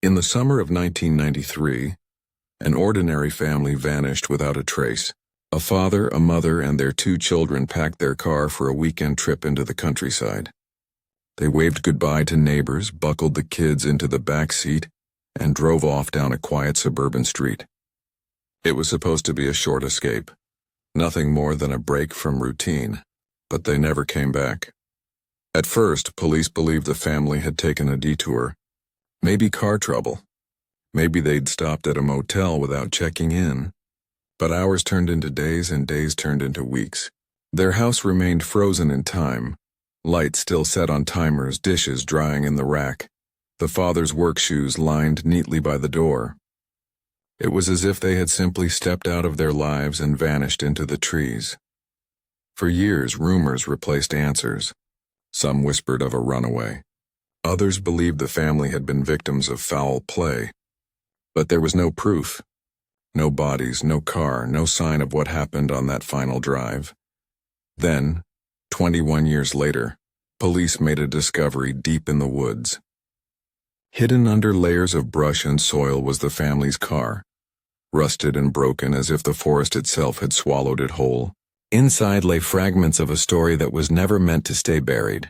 In the summer of 1993, an ordinary family vanished without a trace. A father, a mother, and their 2 children packed their car for a weekend trip into the countryside. They waved goodbye to neighbors, buckled the kids into the back seat, and drove off down a quiet suburban street. It was supposed to be a short escape, nothing more than a break from routine, but they never came back. At first, police believed the family had taken a detour. Maybe car trouble. Maybe they'd stopped at a motel without checking in. But hours turned into days and days turned into weeks. Their house remained frozen in time, lights still set on timers, dishes drying in the rack, the father's work shoes lined neatly by the door. It was as if they had simply stepped out of their lives and vanished into the trees. For years, rumors replaced answers. Some whispered of a runaway. Others believed the family had been victims of foul play. But there was no proof. No bodies, no car, no sign of what happened on that final drive. Then, 21 years later, police made a discovery deep in the woods. Hidden under layers of brush and soil was the family's car, rusted and broken as if the forest itself had swallowed it whole. Inside lay fragments of a story that was never meant to stay buried.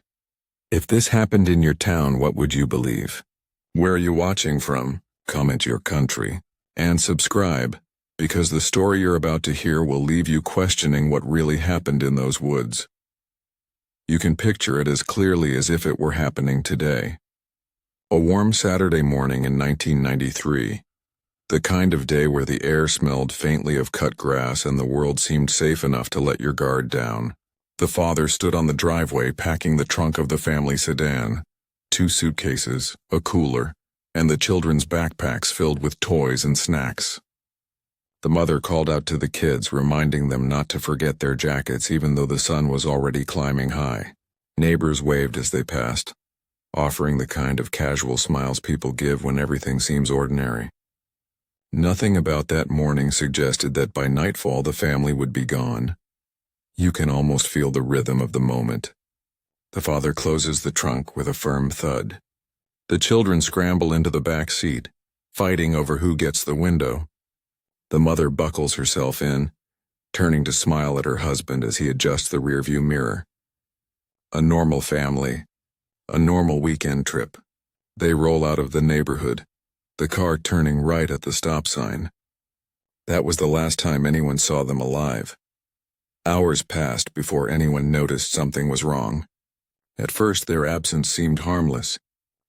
If this happened in your town, what would you believe? Where are you watching from? Comment your country. And subscribe, because the story you're about to hear will leave you questioning what really happened in those woods. You can picture it as clearly as if it were happening today. A warm Saturday morning in 1993. The kind of day where the air smelled faintly of cut grass and the world seemed safe enough to let your guard down. The father stood on the driveway packing the trunk of the family sedan, 2 suitcases, a cooler, and the children's backpacks filled with toys and snacks. The mother called out to the kids, reminding them not to forget their jackets even though the sun was already climbing high. Neighbors waved as they passed, offering the kind of casual smiles people give when everything seems ordinary. Nothing about that morning suggested that by nightfall the family would be gone. You can almost feel the rhythm of the moment. The father closes the trunk with a firm thud. The children scramble into the back seat, fighting over who gets the window. The mother buckles herself in, turning to smile at her husband as he adjusts the rearview mirror. A normal family, a normal weekend trip. They roll out of the neighborhood, the car turning right at the stop sign. That was the last time anyone saw them alive. Hours passed before anyone noticed something was wrong. At first, their absence seemed harmless.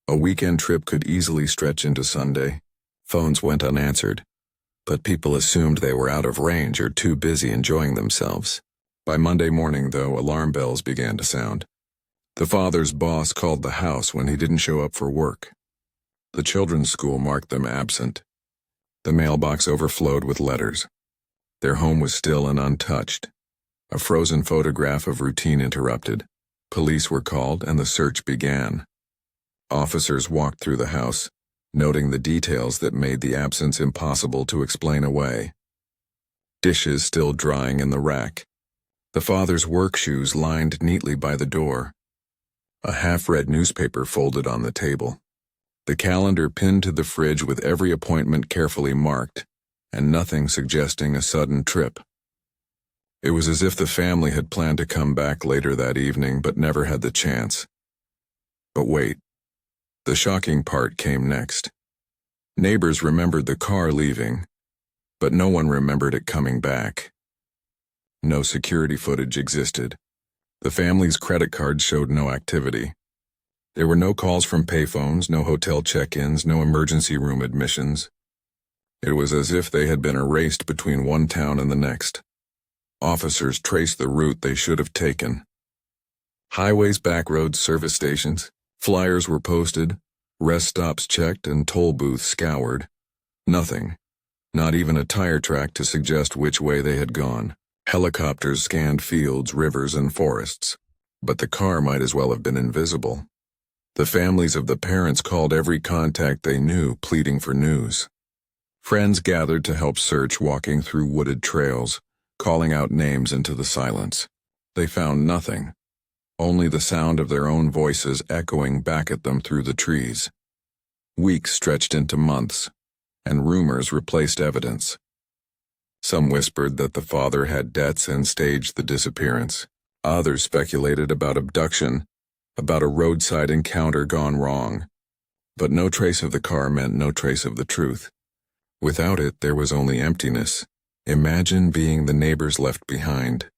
A weekend trip could easily stretch into Sunday. Phones went unanswered, but people assumed they were out of range or too busy enjoying themselves. By Monday morning, though, alarm bells began to sound. The father's boss called the house when he didn't show up for work. The children's school marked them absent. The mailbox overflowed with letters. Their home was still and untouched. A frozen photograph of routine interrupted. Police were called and the search began. Officers walked through the house, noting the details that made the absence impossible to explain away. Dishes still drying in the rack. The father's work shoes lined neatly by the door. A half-read newspaper folded on the table. The calendar pinned to the fridge with every appointment carefully marked, and nothing suggesting a sudden trip. It was as if the family had planned to come back later that evening but never had the chance. But wait. The shocking part came next. Neighbors remembered the car leaving, but no one remembered it coming back. No security footage existed. The family's credit cards showed no activity. There were no calls from payphones, no hotel check-ins, no emergency room admissions. It was as if they had been erased between one town and the next. Officers traced the route they should have taken. Highways, back roads, service stations. Flyers were posted, rest stops checked, and toll booths scoured. Nothing. Not even a tire track to suggest which way they had gone. Helicopters scanned fields, rivers, and forests. But the car might as well have been invisible. The families of the parents called every contact they knew, pleading for news. Friends gathered to help search, walking through wooded trails, calling out names into the silence. They found nothing. Only the sound of their own voices echoing back at them through the trees. Weeks stretched into months, and rumors replaced evidence. Some whispered that the father had debts and staged the disappearance. Others speculated about abduction, about a roadside encounter gone wrong. But no trace of the car meant no trace of the truth. Without it, there was only emptiness. Imagine being the neighbors left behind.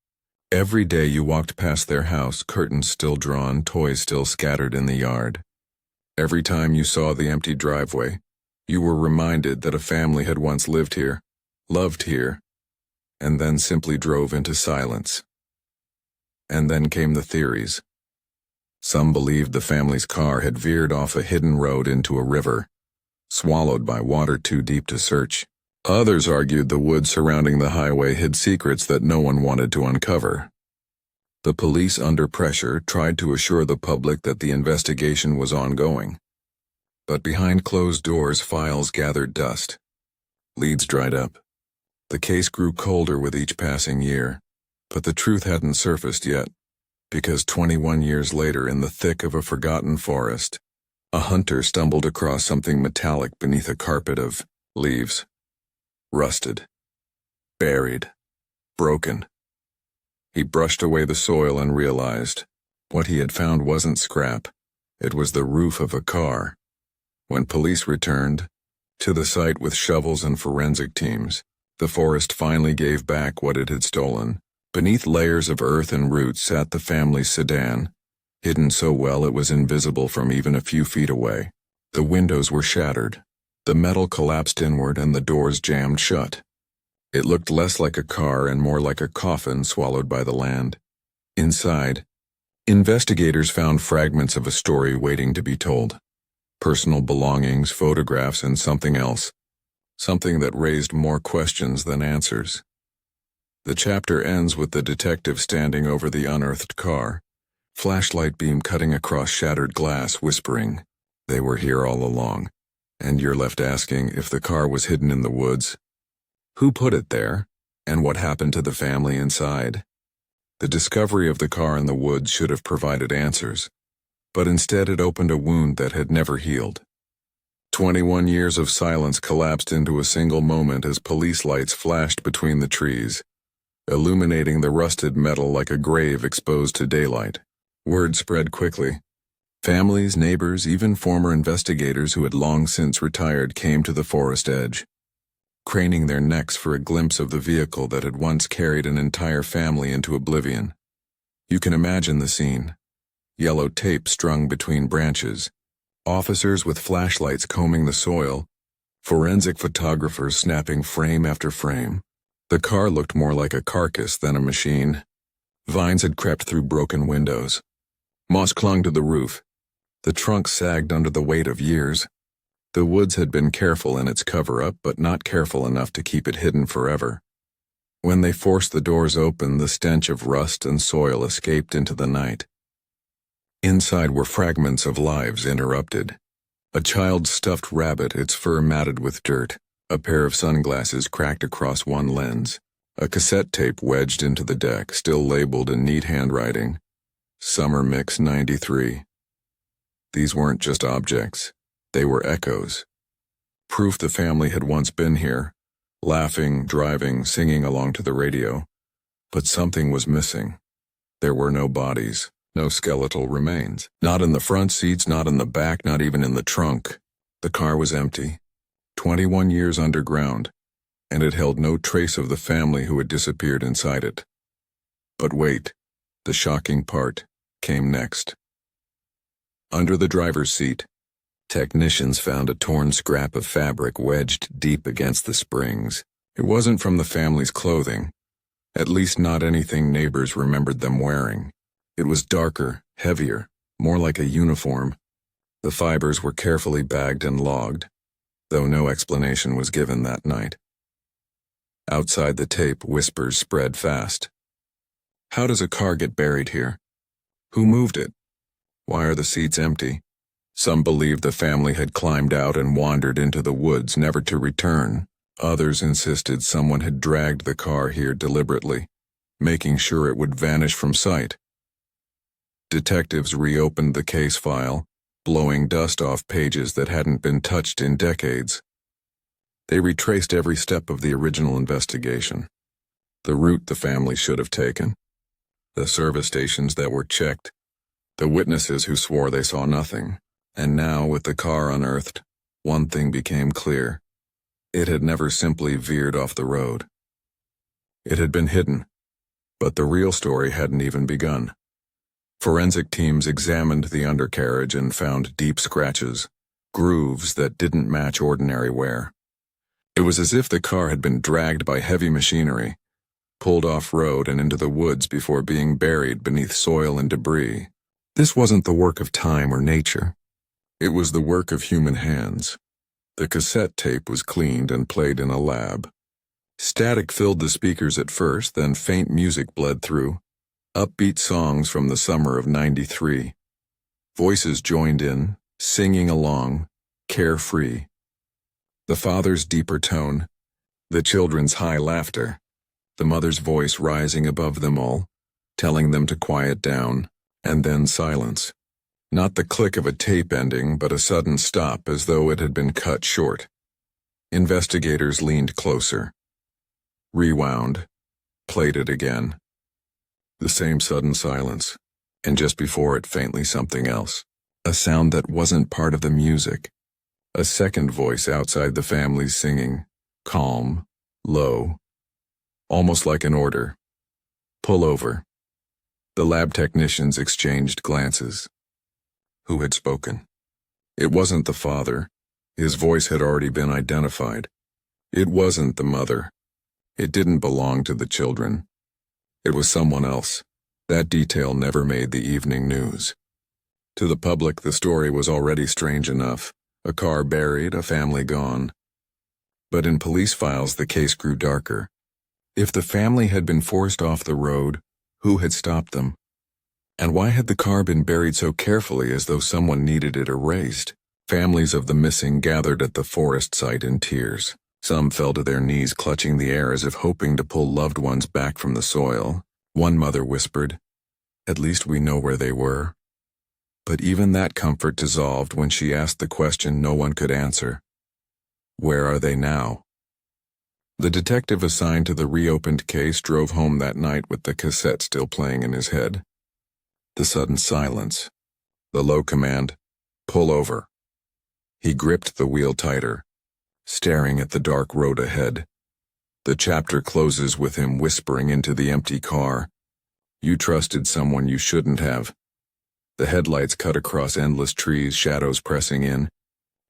Every day you walked past their house, curtains still drawn, toys still scattered in the yard. Every time you saw the empty driveway, you were reminded that a family had once lived here, loved here, and then simply drove into silence. And then came the theories. Some believed the family's car had veered off a hidden road into a river, swallowed by water too deep to search. Others argued the woods surrounding the highway hid secrets that no one wanted to uncover. The police, under pressure, tried to assure the public that the investigation was ongoing. But behind closed doors, files gathered dust. Leads dried up. The case grew colder with each passing year, but the truth hadn't surfaced yet, because 21 years later, in the thick of a forgotten forest, a hunter stumbled across something metallic beneath a carpet of leaves. Rusted, buried, broken. He brushed away the soil and realized what he had found wasn't scrap. It was the roof of a car. When police returned to the site with shovels and forensic teams, the forest finally gave back what it had stolen. Beneath layers of earth and roots sat the family's sedan, hidden so well it was invisible from even a few feet away. The windows were shattered. The metal collapsed inward and the doors jammed shut. It looked less like a car and more like a coffin swallowed by the land. Inside, investigators found fragments of a story waiting to be told. Personal belongings, photographs, and something else. Something that raised more questions than answers. The chapter ends with the detective standing over the unearthed car, flashlight beam cutting across shattered glass, whispering, "They were here all along." And you're left asking if the car was hidden in the woods. Who put it there, and what happened to the family inside? The discovery of the car in the woods should have provided answers, but instead it opened a wound that had never healed. 21 years of silence collapsed into a single moment as police lights flashed between the trees, illuminating the rusted metal like a grave exposed to daylight. Word spread quickly. Families, neighbors, even former investigators who had long since retired came to the forest edge, craning their necks for a glimpse of the vehicle that had once carried an entire family into oblivion. You can imagine the scene. Yellow tape strung between branches, officers with flashlights combing the soil, forensic photographers snapping frame after frame. The car looked more like a carcass than a machine. Vines had crept through broken windows. Moss clung to the roof. The trunk sagged under the weight of years. The woods had been careful in its cover-up, but not careful enough to keep it hidden forever. When they forced the doors open, the stench of rust and soil escaped into the night. Inside were fragments of lives interrupted. A child's stuffed rabbit, its fur matted with dirt, a pair of sunglasses cracked across one lens, a cassette tape wedged into the deck, still labeled in neat handwriting, Summer Mix 93. These weren't just objects, they were echoes. Proof the family had once been here, laughing, driving, singing along to the radio. But something was missing. There were no bodies, no skeletal remains. Not in the front seats, not in the back, not even in the trunk. The car was empty, 21 years underground, and it held no trace of the family who had disappeared inside it. But wait, the shocking part came next. Under the driver's seat, technicians found a torn scrap of fabric wedged deep against the springs. It wasn't from the family's clothing, at least not anything neighbors remembered them wearing. It was darker, heavier, more like a uniform. The fibers were carefully bagged and logged, though no explanation was given that night. Outside the tape, whispers spread fast. How does a car get buried here? Who moved it? Why are the seats empty? Some believed the family had climbed out and wandered into the woods, never to return. Others insisted someone had dragged the car here deliberately, making sure it would vanish from sight. Detectives reopened the case file, blowing dust off pages that hadn't been touched in decades. They retraced every step of the original investigation, the route the family should have taken, the service stations that were checked, the witnesses who swore they saw nothing. And now, with the car unearthed, one thing became clear. It had never simply veered off the road. It had been hidden, but the real story hadn't even begun. Forensic teams examined the undercarriage and found deep scratches, grooves that didn't match ordinary wear. It was as if the car had been dragged by heavy machinery, pulled off-road and into the woods before being buried beneath soil and debris. This wasn't the work of time or nature. It was the work of human hands. The cassette tape was cleaned and played in a lab. Static filled the speakers at first, then faint music bled through. Upbeat songs from the summer of '93. Voices joined in, singing along, carefree. The father's deeper tone, the children's high laughter, the mother's voice rising above them all, telling them to quiet down, and then silence. Not the click of a tape ending, but a sudden stop as though it had been cut short. Investigators leaned closer. Rewound. Played it again. The same sudden silence, and just before it faintly something else. A sound that wasn't part of the music. A second voice outside the family singing, calm, low, almost like an order. Pull over. The lab technicians exchanged glances. Who had spoken? It wasn't the father. His voice had already been identified. It wasn't the mother. It didn't belong to the children. It was someone else. That detail never made the evening news. To the public, the story was already strange enough. A car buried, a family gone. But in police files, the case grew darker. If the family had been forced off the road, who had stopped them? And why had the car been buried so carefully as though someone needed it erased? Families of the missing gathered at the forest site in tears. Some fell to their knees clutching the air as if hoping to pull loved ones back from the soil. One mother whispered, "At least we know where they were." But even that comfort dissolved when she asked the question no one could answer. Where are they now? The detective assigned to the reopened case drove home that night with the cassette still playing in his head. The sudden silence. The low command, "Pull over." He gripped the wheel tighter, staring at the dark road ahead. The chapter closes with him whispering into the empty car, "You trusted someone you shouldn't have." The headlights cut across endless trees, shadows pressing in,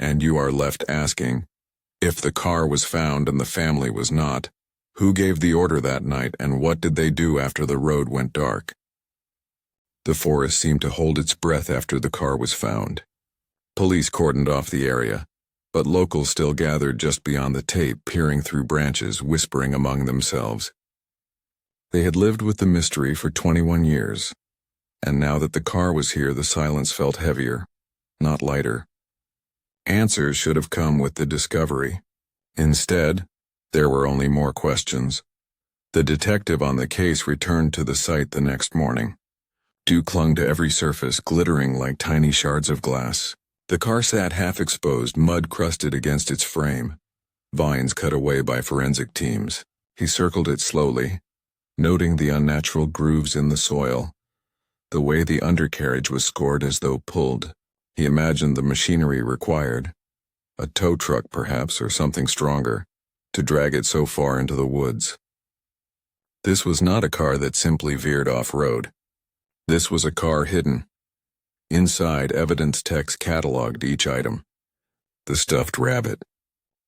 and you are left asking, if the car was found and the family was not, who gave the order that night and what did they do after the road went dark? The forest seemed to hold its breath after the car was found. Police cordoned off the area, but locals still gathered just beyond the tape, peering through branches, whispering among themselves. They had lived with the mystery for 21 years, and now that the car was here, the silence felt heavier, not lighter. Answers should have come with the discovery. Instead, there were only more questions. The detective on the case returned to the site the next morning. Dew clung to every surface, glittering like tiny shards of glass. The car sat half-exposed, mud crusted against its frame. Vines cut away by forensic teams. He circled it slowly, noting the unnatural grooves in the soil. The way the undercarriage was scored as though pulled. He imagined the machinery required. A tow truck, perhaps, or something stronger, to drag it so far into the woods. This was not a car that simply veered off-road. This was a car hidden. Inside, evidence techs cataloged each item. The stuffed rabbit,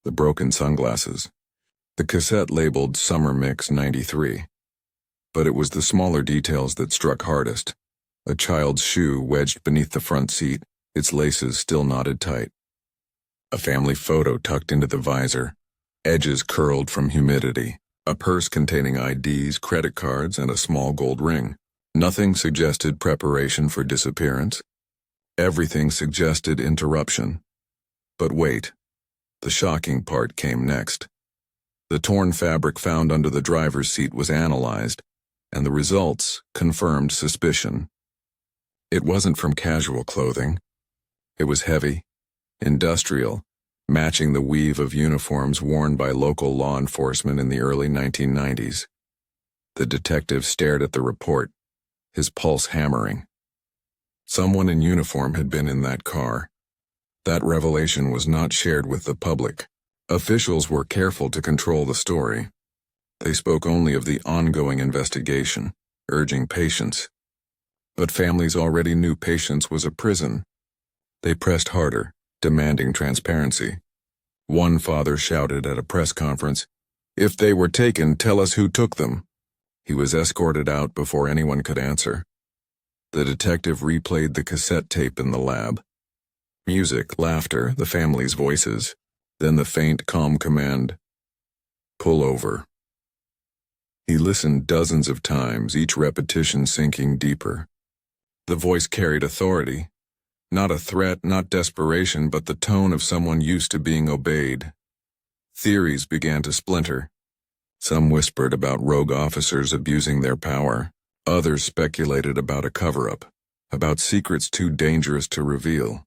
the broken sunglasses, the cassette labeled Summer Mix 93. But it was the smaller details that struck hardest. A child's shoe wedged beneath the front seat, its laces still knotted tight. A family photo tucked into the visor, edges curled from humidity. A purse containing IDs, credit cards, and a small gold ring. Nothing suggested preparation for disappearance. Everything suggested interruption. But wait, the shocking part came next. The torn fabric found under the driver's seat was analyzed, and the results confirmed suspicion. It wasn't from casual clothing. It was heavy, industrial, matching the weave of uniforms worn by local law enforcement in the early 1990s. The detective stared at the report, his pulse hammering. Someone in uniform had been in that car. That revelation was not shared with the public. Officials were careful to control the story. They spoke only of the ongoing investigation, urging patience. But families already knew patience was a prison. They pressed harder, demanding transparency. One father shouted at a press conference, "If they were taken, tell us who took them." He was escorted out before anyone could answer. The detective replayed the cassette tape in the lab. Music, laughter, the family's voices. Then the faint, calm command, "Pull over." He listened dozens of times, each repetition sinking deeper. The voice carried authority. Not a threat, not desperation, but the tone of someone used to being obeyed. Theories began to splinter. Some whispered about rogue officers abusing their power. Others speculated about a cover-up, about secrets too dangerous to reveal.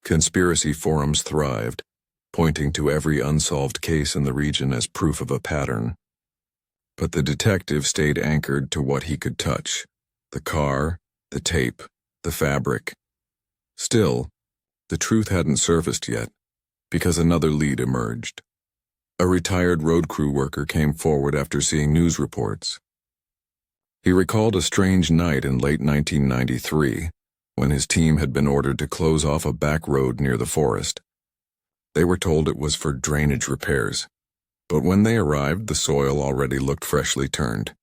Conspiracy forums thrived, pointing to every unsolved case in the region as proof of a pattern. But the detective stayed anchored to what he could touch: the car, the tape, the fabric. Still, the truth hadn't surfaced yet, because another lead emerged. A retired road crew worker came forward after seeing news reports. He recalled a strange night in late 1993, when his team had been ordered to close off a back road near the forest. They were told it was for drainage repairs, but when they arrived, the soil already looked freshly turned.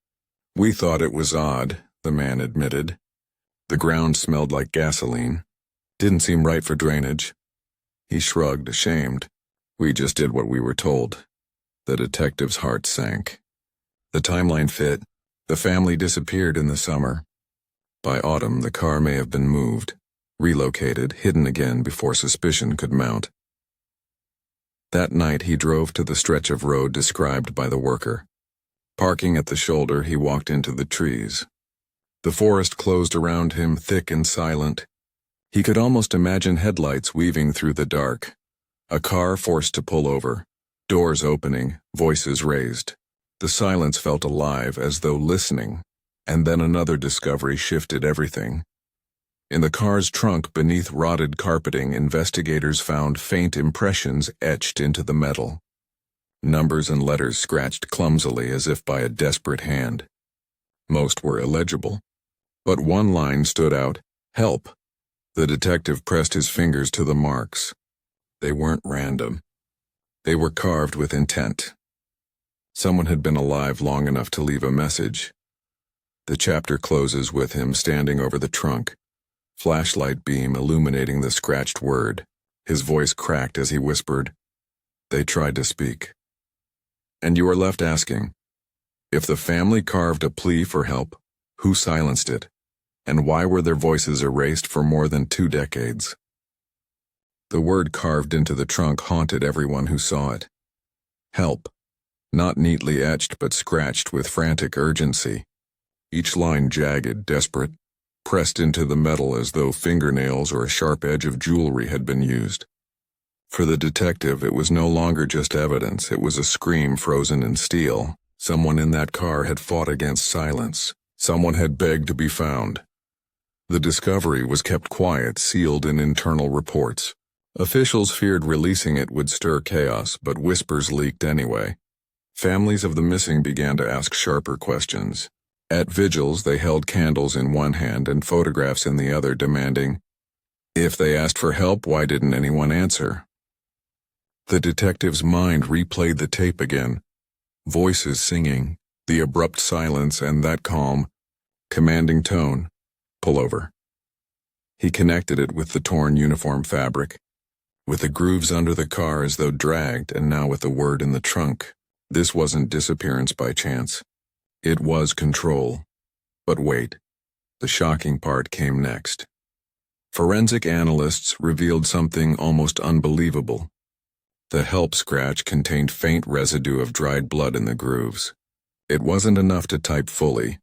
"We thought it was odd," the man admitted. "The ground smelled like gasoline. Didn't seem right for drainage." He shrugged, ashamed. "We just did what we were told." The detective's heart sank. The timeline fit. The family disappeared in the summer. By autumn, the car may have been moved, relocated, hidden again before suspicion could mount. That night, he drove to the stretch of road described by the worker. Parking at the shoulder, he walked into the trees. The forest closed around him, thick and silent. He could almost imagine headlights weaving through the dark. A car forced to pull over, doors opening, voices raised. The silence felt alive, as though listening, and then another discovery shifted everything. In the car's trunk, beneath rotted carpeting, investigators found faint impressions etched into the metal. Numbers and letters scratched clumsily as if by a desperate hand. Most were illegible, but one line stood out: "Help." The detective pressed his fingers to the marks. They weren't random. They were carved with intent. Someone had been alive long enough to leave a message. The chapter closes with him standing over the trunk, flashlight beam illuminating the scratched word. His voice cracked as he whispered, "They tried to speak." And you are left asking, if the family carved a plea for help, who silenced it? And why were their voices erased for more than 2 decades? The word carved into the trunk haunted everyone who saw it. Help. Not neatly etched, but scratched with frantic urgency. Each line jagged, desperate, pressed into the metal as though fingernails or a sharp edge of jewelry had been used. For the detective, it was no longer just evidence, it was a scream frozen in steel. Someone in that car had fought against silence. Someone had begged to be found. The discovery was kept quiet, sealed in internal reports. Officials feared releasing it would stir chaos, but whispers leaked anyway. Families of the missing began to ask sharper questions. At vigils, they held candles in one hand and photographs in the other, demanding, if they asked for help, why didn't anyone answer? The detective's mind replayed the tape again. Voices singing, the abrupt silence, and that calm, commanding tone. Pull over. He connected it with the torn uniform fabric, with the grooves under the car as though dragged, and now with the word in the trunk. This wasn't disappearance by chance. It was control. But wait, the shocking part came next. Forensic analysts revealed something almost unbelievable. The help scratch contained faint residue of dried blood in the grooves. It wasn't enough to type fully,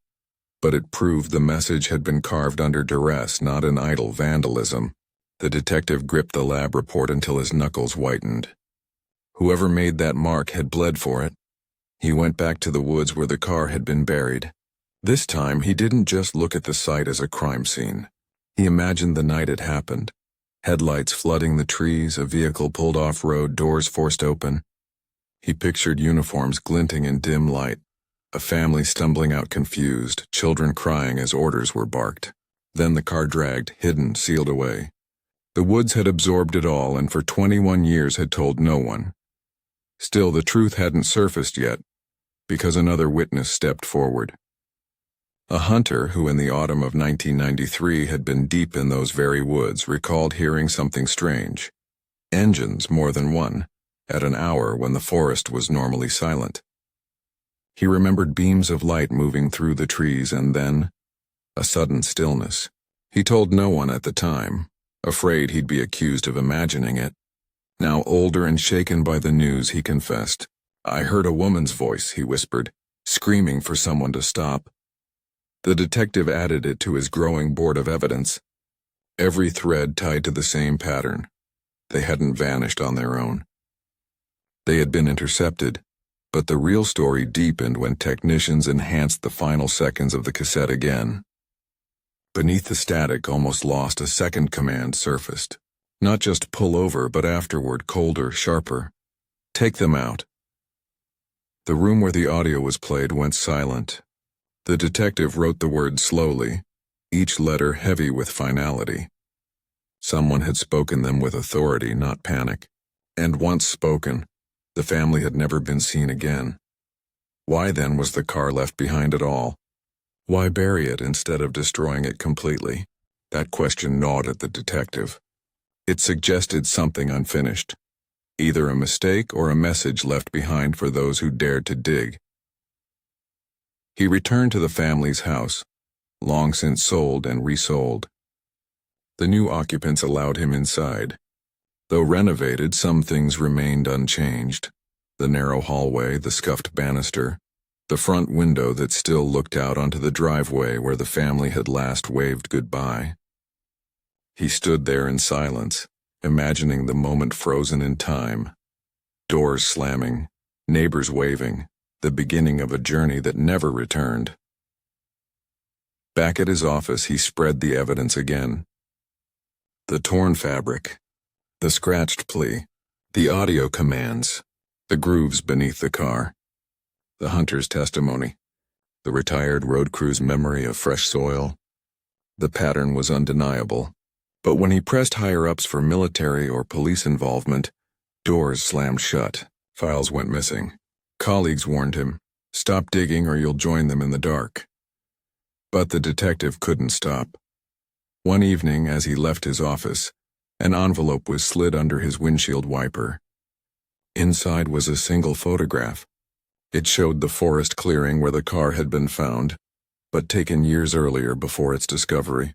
but it proved the message had been carved under duress, not in idle vandalism. The detective gripped the lab report until his knuckles whitened. Whoever made that mark had bled for it. He went back to the woods where the car had been buried. This time, he didn't just look at the site as a crime scene. He imagined the night it happened. Headlights flooding the trees, a vehicle pulled off-road, doors forced open. He pictured uniforms glinting in dim light, a family stumbling out confused, children crying as orders were barked. Then the car dragged, hidden, sealed away. The woods had absorbed it all and for 21 years had told no one. Still, the truth hadn't surfaced yet, because another witness stepped forward. A hunter who in the autumn of 1993 had been deep in those very woods recalled hearing something strange. Engines, more than one, at an hour when the forest was normally silent. He remembered beams of light moving through the trees and then a sudden stillness. He told no one at the time, afraid he'd be accused of imagining it. Now older and shaken by the news, he confessed. "I heard a woman's voice," he whispered, screaming for someone to stop. The detective added it to his growing board of evidence. Every thread tied to the same pattern. They hadn't vanished on their own. They had been intercepted, but the real story deepened when technicians enhanced the final seconds of the cassette again. Beneath the static, almost lost, a second command surfaced. Not just pull over, but afterward, colder, sharper. Take them out. The room where the audio was played went silent. The detective wrote the words slowly, each letter heavy with finality. Someone had spoken them with authority, not panic. And once spoken, the family had never been seen again. Why then was the car left behind at all? Why bury it instead of destroying it completely? That question gnawed at the detective. It suggested something unfinished. Either a mistake or a message left behind for those who dared to dig. He returned to the family's house, long since sold and resold. The new occupants allowed him inside. Though renovated, some things remained unchanged. The narrow hallway, the scuffed banister, the front window that still looked out onto the driveway where the family had last waved goodbye. He stood there in silence, imagining the moment frozen in time. Doors slamming, neighbors waving, the beginning of a journey that never returned. Back at his office, he spread the evidence again. The torn fabric, the scratched plea, the audio commands, the grooves beneath the car, the hunter's testimony, the retired road crew's memory of fresh soil. The pattern was undeniable. But when he pressed higher-ups for military or police involvement, doors slammed shut, files went missing. Colleagues warned him, "Stop digging or you'll join them in the dark." But the detective couldn't stop. One evening, as he left his office, an envelope was slid under his windshield wiper. Inside was a single photograph. It showed the forest clearing where the car had been found, but taken years earlier before its discovery.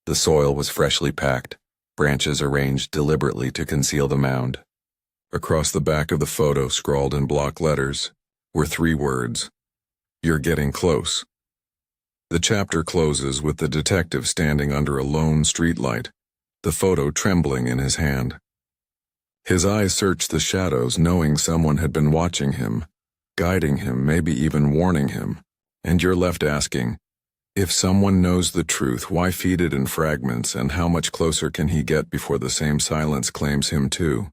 The soil was freshly packed, branches arranged deliberately to conceal the mound. Across the back of the photo, scrawled in block letters, were 3 words: "You're getting close." The chapter closes with the detective standing under a lone streetlight, the photo trembling in his hand. His eyes searched the shadows, knowing someone had been watching him, guiding him, maybe even warning him, and you're left asking, if someone knows the truth, why feed it in fragments, and how much closer can he get before the same silence claims him too?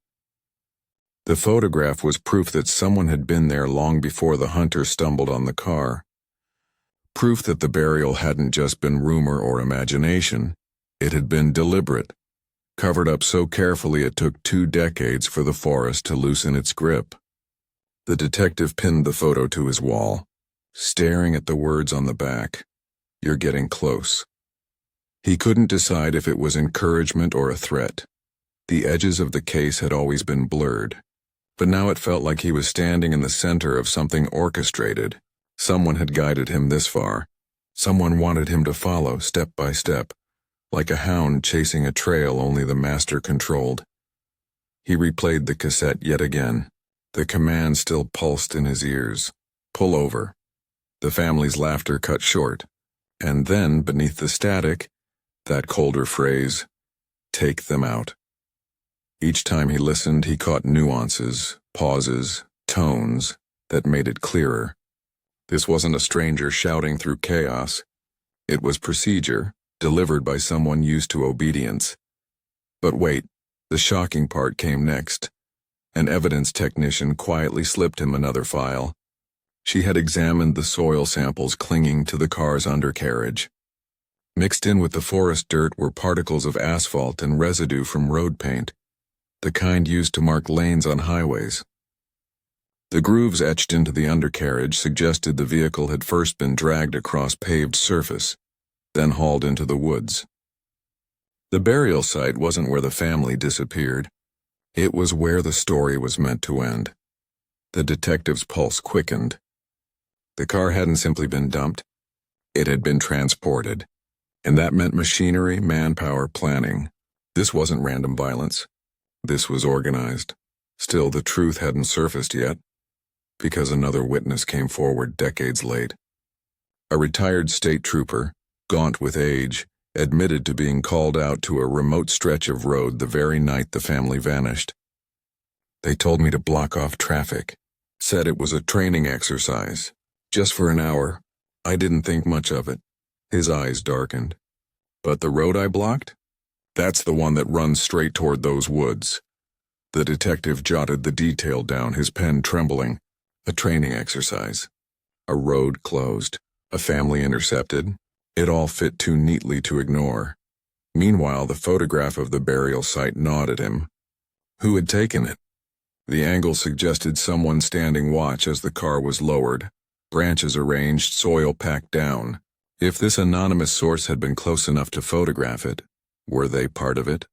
The photograph was proof that someone had been there long before the hunter stumbled on the car. Proof that the burial hadn't just been rumor or imagination, it had been deliberate, covered up so carefully it took 2 decades for the forest to loosen its grip. The detective pinned the photo to his wall, staring at the words on the back. "You're getting close." He couldn't decide if it was encouragement or a threat. The edges of the case had always been blurred, but now it felt like he was standing in the center of something orchestrated. Someone had guided him this far. Someone wanted him to follow, step by step, like a hound chasing a trail only the master controlled. He replayed the cassette yet again. The command still pulsed in his ears. "Pull over." The family's laughter cut short. And then, beneath the static, that colder phrase, Take them out. Each time he listened, he caught nuances, pauses, tones that made it clearer. This wasn't a stranger shouting through chaos. It was procedure, delivered by someone used to obedience. But wait, the shocking part came next. An evidence technician quietly slipped him another file. She had examined the soil samples clinging to the car's undercarriage. Mixed in with the forest dirt were particles of asphalt and residue from road paint, the kind used to mark lanes on highways. The grooves etched into the undercarriage suggested the vehicle had first been dragged across paved surface, then hauled into the woods. The burial site wasn't where the family disappeared. It was where the story was meant to end. The detective's pulse quickened. The car hadn't simply been dumped. It had been transported. And that meant machinery, manpower, planning. This wasn't random violence. This was organized. Still, the truth hadn't surfaced yet, because another witness came forward decades late. A retired state trooper, gaunt with age, admitted to being called out to a remote stretch of road the very night the family vanished. They told me to block off traffic. Said it was a training exercise. Just for an hour. I didn't think much of it. His eyes darkened. But the road I blocked? That's the one that runs straight toward those woods. The detective jotted the detail down, his pen trembling. A training exercise. A road closed. A family intercepted. It all fit too neatly to ignore. Meanwhile, the photograph of the burial site gnawed at him. Who had taken it? The angle suggested someone standing watch as the car was lowered. Branches arranged, soil packed down. If this anonymous source had been close enough to photograph it, were they part of it?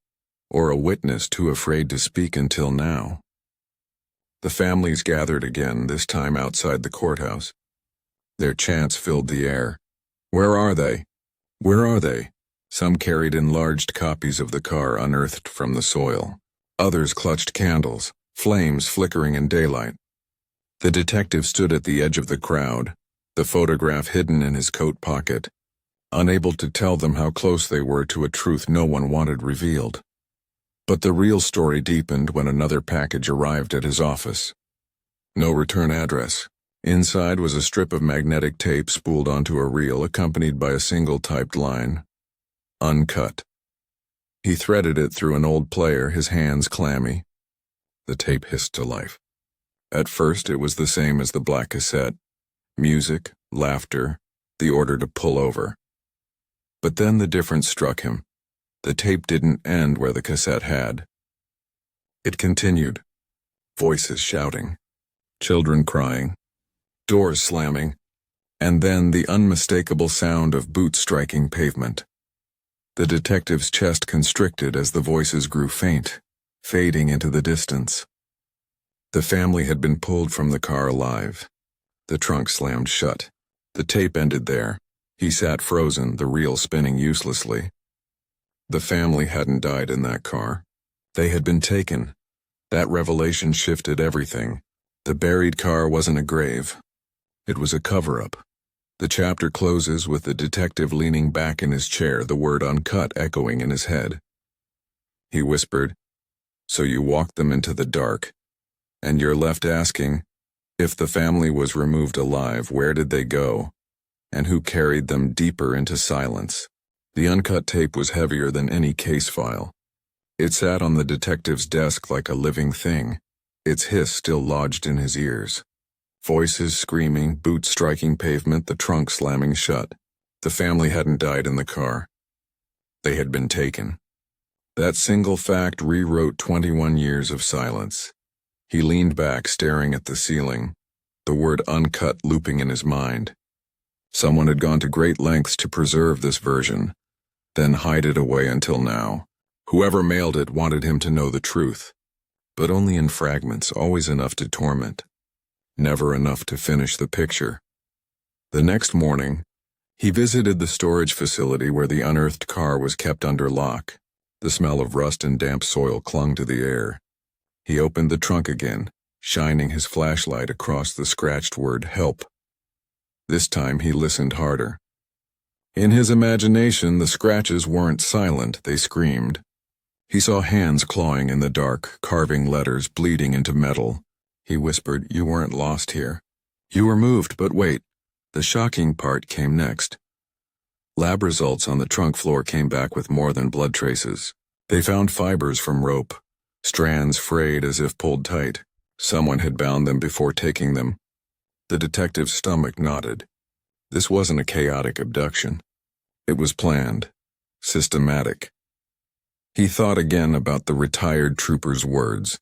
Or a witness too afraid to speak until now? The families gathered again, this time outside the courthouse. Their chants filled the air. Where are they? Where are they? Some carried enlarged copies of the car unearthed from the soil. Others clutched candles, flames flickering in daylight. The detective stood at the edge of the crowd, the photograph hidden in his coat pocket, unable to tell them how close they were to a truth no one wanted revealed. But the real story deepened when another package arrived at his office. No return address. Inside was a strip of magnetic tape spooled onto a reel accompanied by a single typed line. Uncut. He threaded it through an old player, his hands clammy. The tape hissed to life. At first it was the same as the black cassette. Music, laughter, the order to pull over. But then the difference struck him. The tape didn't end where the cassette had. It continued. Voices shouting. Children crying. Doors slamming. And then the unmistakable sound of boots striking pavement. The detective's chest constricted as the voices grew faint, fading into the distance. The family had been pulled from the car alive. The trunk slammed shut. The tape ended there. He sat frozen, the reel spinning uselessly. The family hadn't died in that car. They had been taken. That revelation shifted everything. The buried car wasn't a grave. It was a cover-up. The chapter closes with the detective leaning back in his chair, the word uncut echoing in his head. He whispered, "So you walked them into the dark, and you're left asking, if the family was removed alive, where did they go, and who carried them deeper into silence?" The uncut tape was heavier than any case file. It sat on the detective's desk like a living thing, its hiss still lodged in his ears. Voices screaming, boots striking pavement, the trunk slamming shut. The family hadn't died in the car. They had been taken. That single fact rewrote 21 years of silence. He leaned back, staring at the ceiling, the word uncut looping in his mind. Someone had gone to great lengths to preserve this version, then hide it away until now. Whoever mailed it wanted him to know the truth, but only in fragments, always enough to torment. Never enough to finish the picture. The next morning, he visited the storage facility where the unearthed car was kept under lock. The smell of rust and damp soil clung to the air. He opened the trunk again, shining his flashlight across the scratched word help. This time he listened harder. In his imagination, the scratches weren't silent, they screamed. He saw hands clawing in the dark, carving letters, bleeding into metal. He whispered, "You weren't lost here. You were moved, but wait." The shocking part came next. Lab results on the trunk floor came back with more than blood traces. They found fibers from rope, strands frayed as if pulled tight. Someone had bound them before taking them. The detective's stomach knotted. This wasn't a chaotic abduction. It was planned, systematic. He thought again about the retired trooper's words.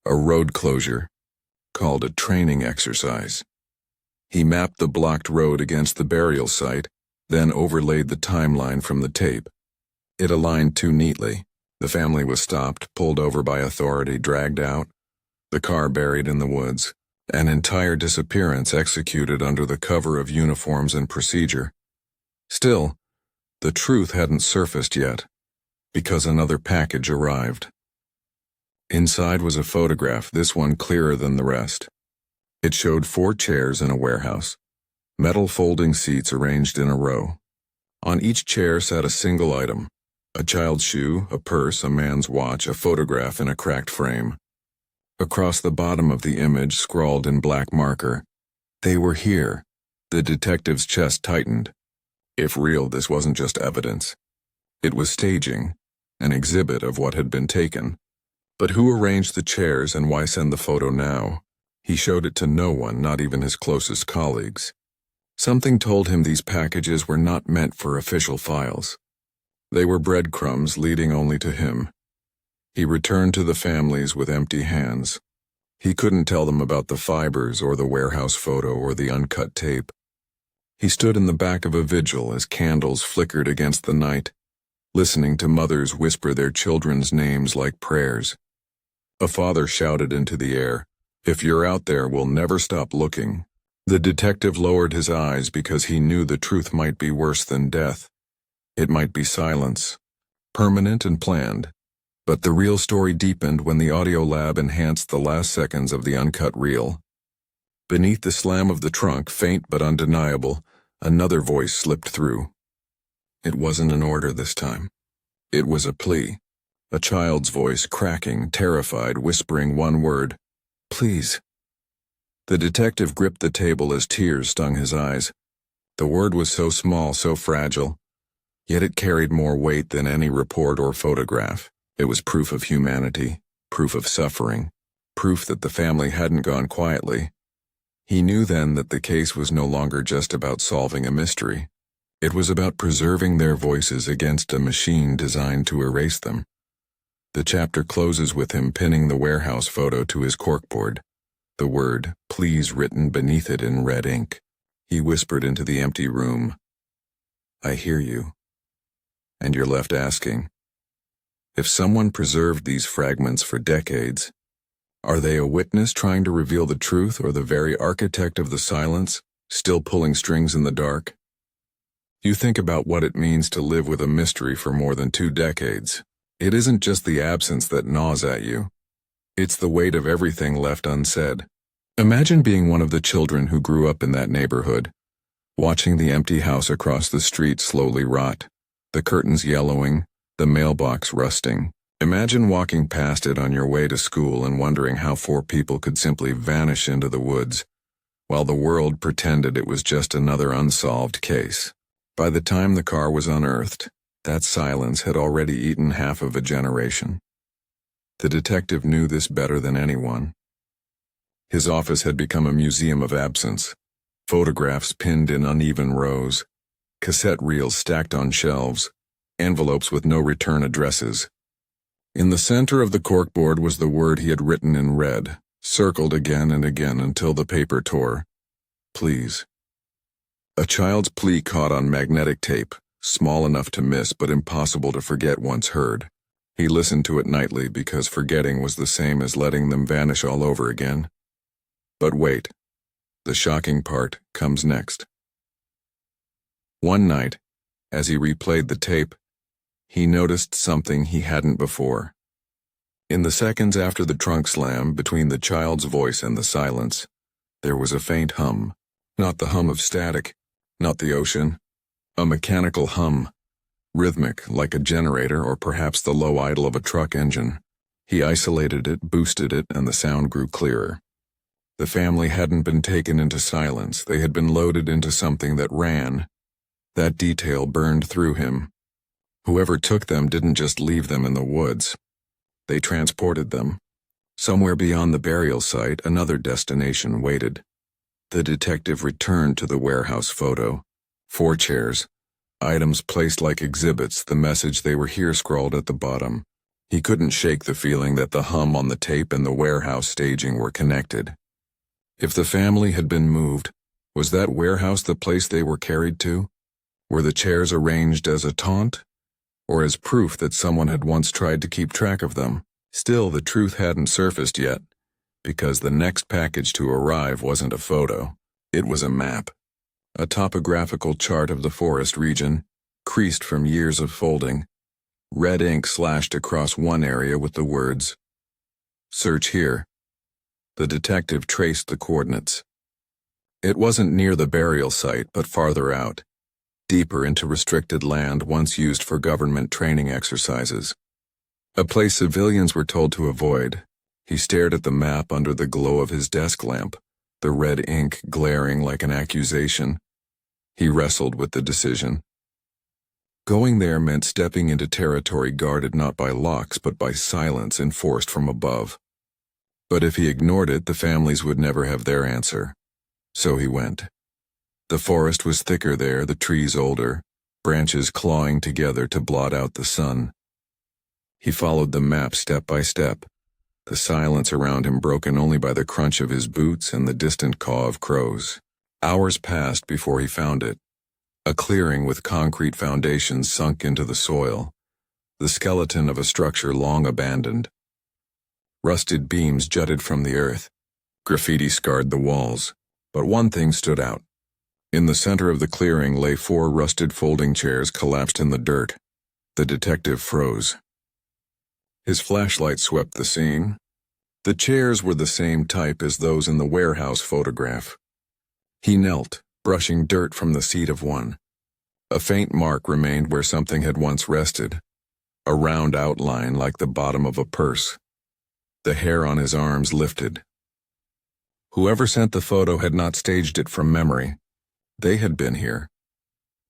A road closure, called a training exercise. He mapped the blocked road against the burial site, then overlaid the timeline from the tape. It aligned too neatly. The family was stopped, pulled over by authority, dragged out. The car buried in the woods. An entire disappearance executed under the cover of uniforms and procedure. Still, the truth hadn't surfaced yet, because another package arrived. Inside was a photograph, this one clearer than the rest. It showed 4 chairs in a warehouse, metal folding seats arranged in a row. On each chair sat a single item, a child's shoe, a purse, a man's watch, a photograph in a cracked frame. Across the bottom of the image, scrawled in black marker, "They were here." The detective's chest tightened. If real, this wasn't just evidence. It was staging, an exhibit of what had been taken. But who arranged the chairs and why send the photo now? He showed it to no one, not even his closest colleagues. Something told him these packages were not meant for official files. They were breadcrumbs leading only to him. He returned to the families with empty hands. He couldn't tell them about the fibers or the warehouse photo or the uncut tape. He stood in the back of a vigil as candles flickered against the night, listening to mothers whisper their children's names like prayers. A father shouted into the air, "If you're out there, we'll never stop looking." The detective lowered his eyes because he knew the truth might be worse than death. It might be silence, permanent and planned. But the real story deepened when the audio lab enhanced the last seconds of the uncut reel. Beneath the slam of the trunk, faint but undeniable, another voice slipped through. It wasn't an order this time. It was a plea. A child's voice, cracking, terrified, whispering one word, "Please." The detective gripped the table as tears stung his eyes. The word was so small, so fragile, yet it carried more weight than any report or photograph. It was proof of humanity, proof of suffering, proof that the family hadn't gone quietly. He knew then that the case was no longer just about solving a mystery. It was about preserving their voices against a machine designed to erase them. The chapter closes with him pinning the warehouse photo to his corkboard, the word, "Please," written beneath it in red ink. He whispered into the empty room, "I hear you." And you're left asking, if someone preserved these fragments for decades, are they a witness trying to reveal the truth or the very architect of the silence, still pulling strings in the dark? You think about what it means to live with a mystery for more than 2 decades. It isn't just the absence that gnaws at you. It's the weight of everything left unsaid. Imagine being one of the children who grew up in that neighborhood, watching the empty house across the street slowly rot, the curtains yellowing, the mailbox rusting. Imagine walking past it on your way to school and wondering how 4 people could simply vanish into the woods, while the world pretended it was just another unsolved case. By the time the car was unearthed, that silence had already eaten half of a generation. The detective knew this better than anyone. His office had become a museum of absence, photographs pinned in uneven rows, cassette reels stacked on shelves, envelopes with no return addresses. In the center of the corkboard was the word he had written in red, circled again and again until the paper tore. "Please." A child's plea caught on magnetic tape, small enough to miss but impossible to forget once heard. He listened to it nightly because forgetting was the same as letting them vanish all over again. But wait, the shocking part comes next. One night, as he replayed the tape, he noticed something he hadn't before. In the seconds after the trunk slam, between the child's voice and the silence, there was a faint hum. Not the hum of static, not the ocean. A mechanical hum. rhythmic like a generator or perhaps the low idle of a truck engine. He isolated it, boosted it, and the sound grew clearer. The family hadn't been taken into silence, they had been loaded into something that ran. That detail burned through him. Whoever took them didn't just leave them in the woods. They transported them. Somewhere beyond the burial site, another destination waited. The detective returned to the warehouse photo. 4 chairs. Items placed like exhibits, the message "they were here" scrawled at the bottom. He couldn't shake the feeling that the hum on the tape and the warehouse staging were connected. If the family had been moved, was that warehouse the place they were carried to? Were the chairs arranged as a taunt? Or as proof that someone had once tried to keep track of them? Still, the truth hadn't surfaced yet, because the next package to arrive wasn't a photo. It was a map. A topographical chart of the forest region, creased from years of folding. Red ink slashed across one area with the words, "Search here." The detective traced the coordinates. It wasn't near the burial site, but farther out, deeper into restricted land once used for government training exercises. A place civilians were told to avoid. He stared at the map under the glow of his desk lamp, the red ink glaring like an accusation. He wrestled with the decision. Going there meant stepping into territory guarded not by locks but by silence enforced from above. But if he ignored it, the families would never have their answer. So he went. The forest was thicker there, the trees older, branches clawing together to blot out the sun. He followed the map step by step, the silence around him broken only by the crunch of his boots and the distant caw of crows. Hours passed before he found it. A clearing with concrete foundations sunk into the soil, the skeleton of a structure long abandoned. Rusted beams jutted from the earth. Graffiti scarred the walls, but one thing stood out. In the center of the clearing lay 4 rusted folding chairs collapsed in the dirt. The detective froze. His flashlight swept the scene. The chairs were the same type as those in the warehouse photograph. He knelt, brushing dirt from the seat of one. A faint mark remained where something had once rested, a round outline like the bottom of a purse. The hair on his arms lifted. Whoever sent the photo had not staged it from memory. They had been here.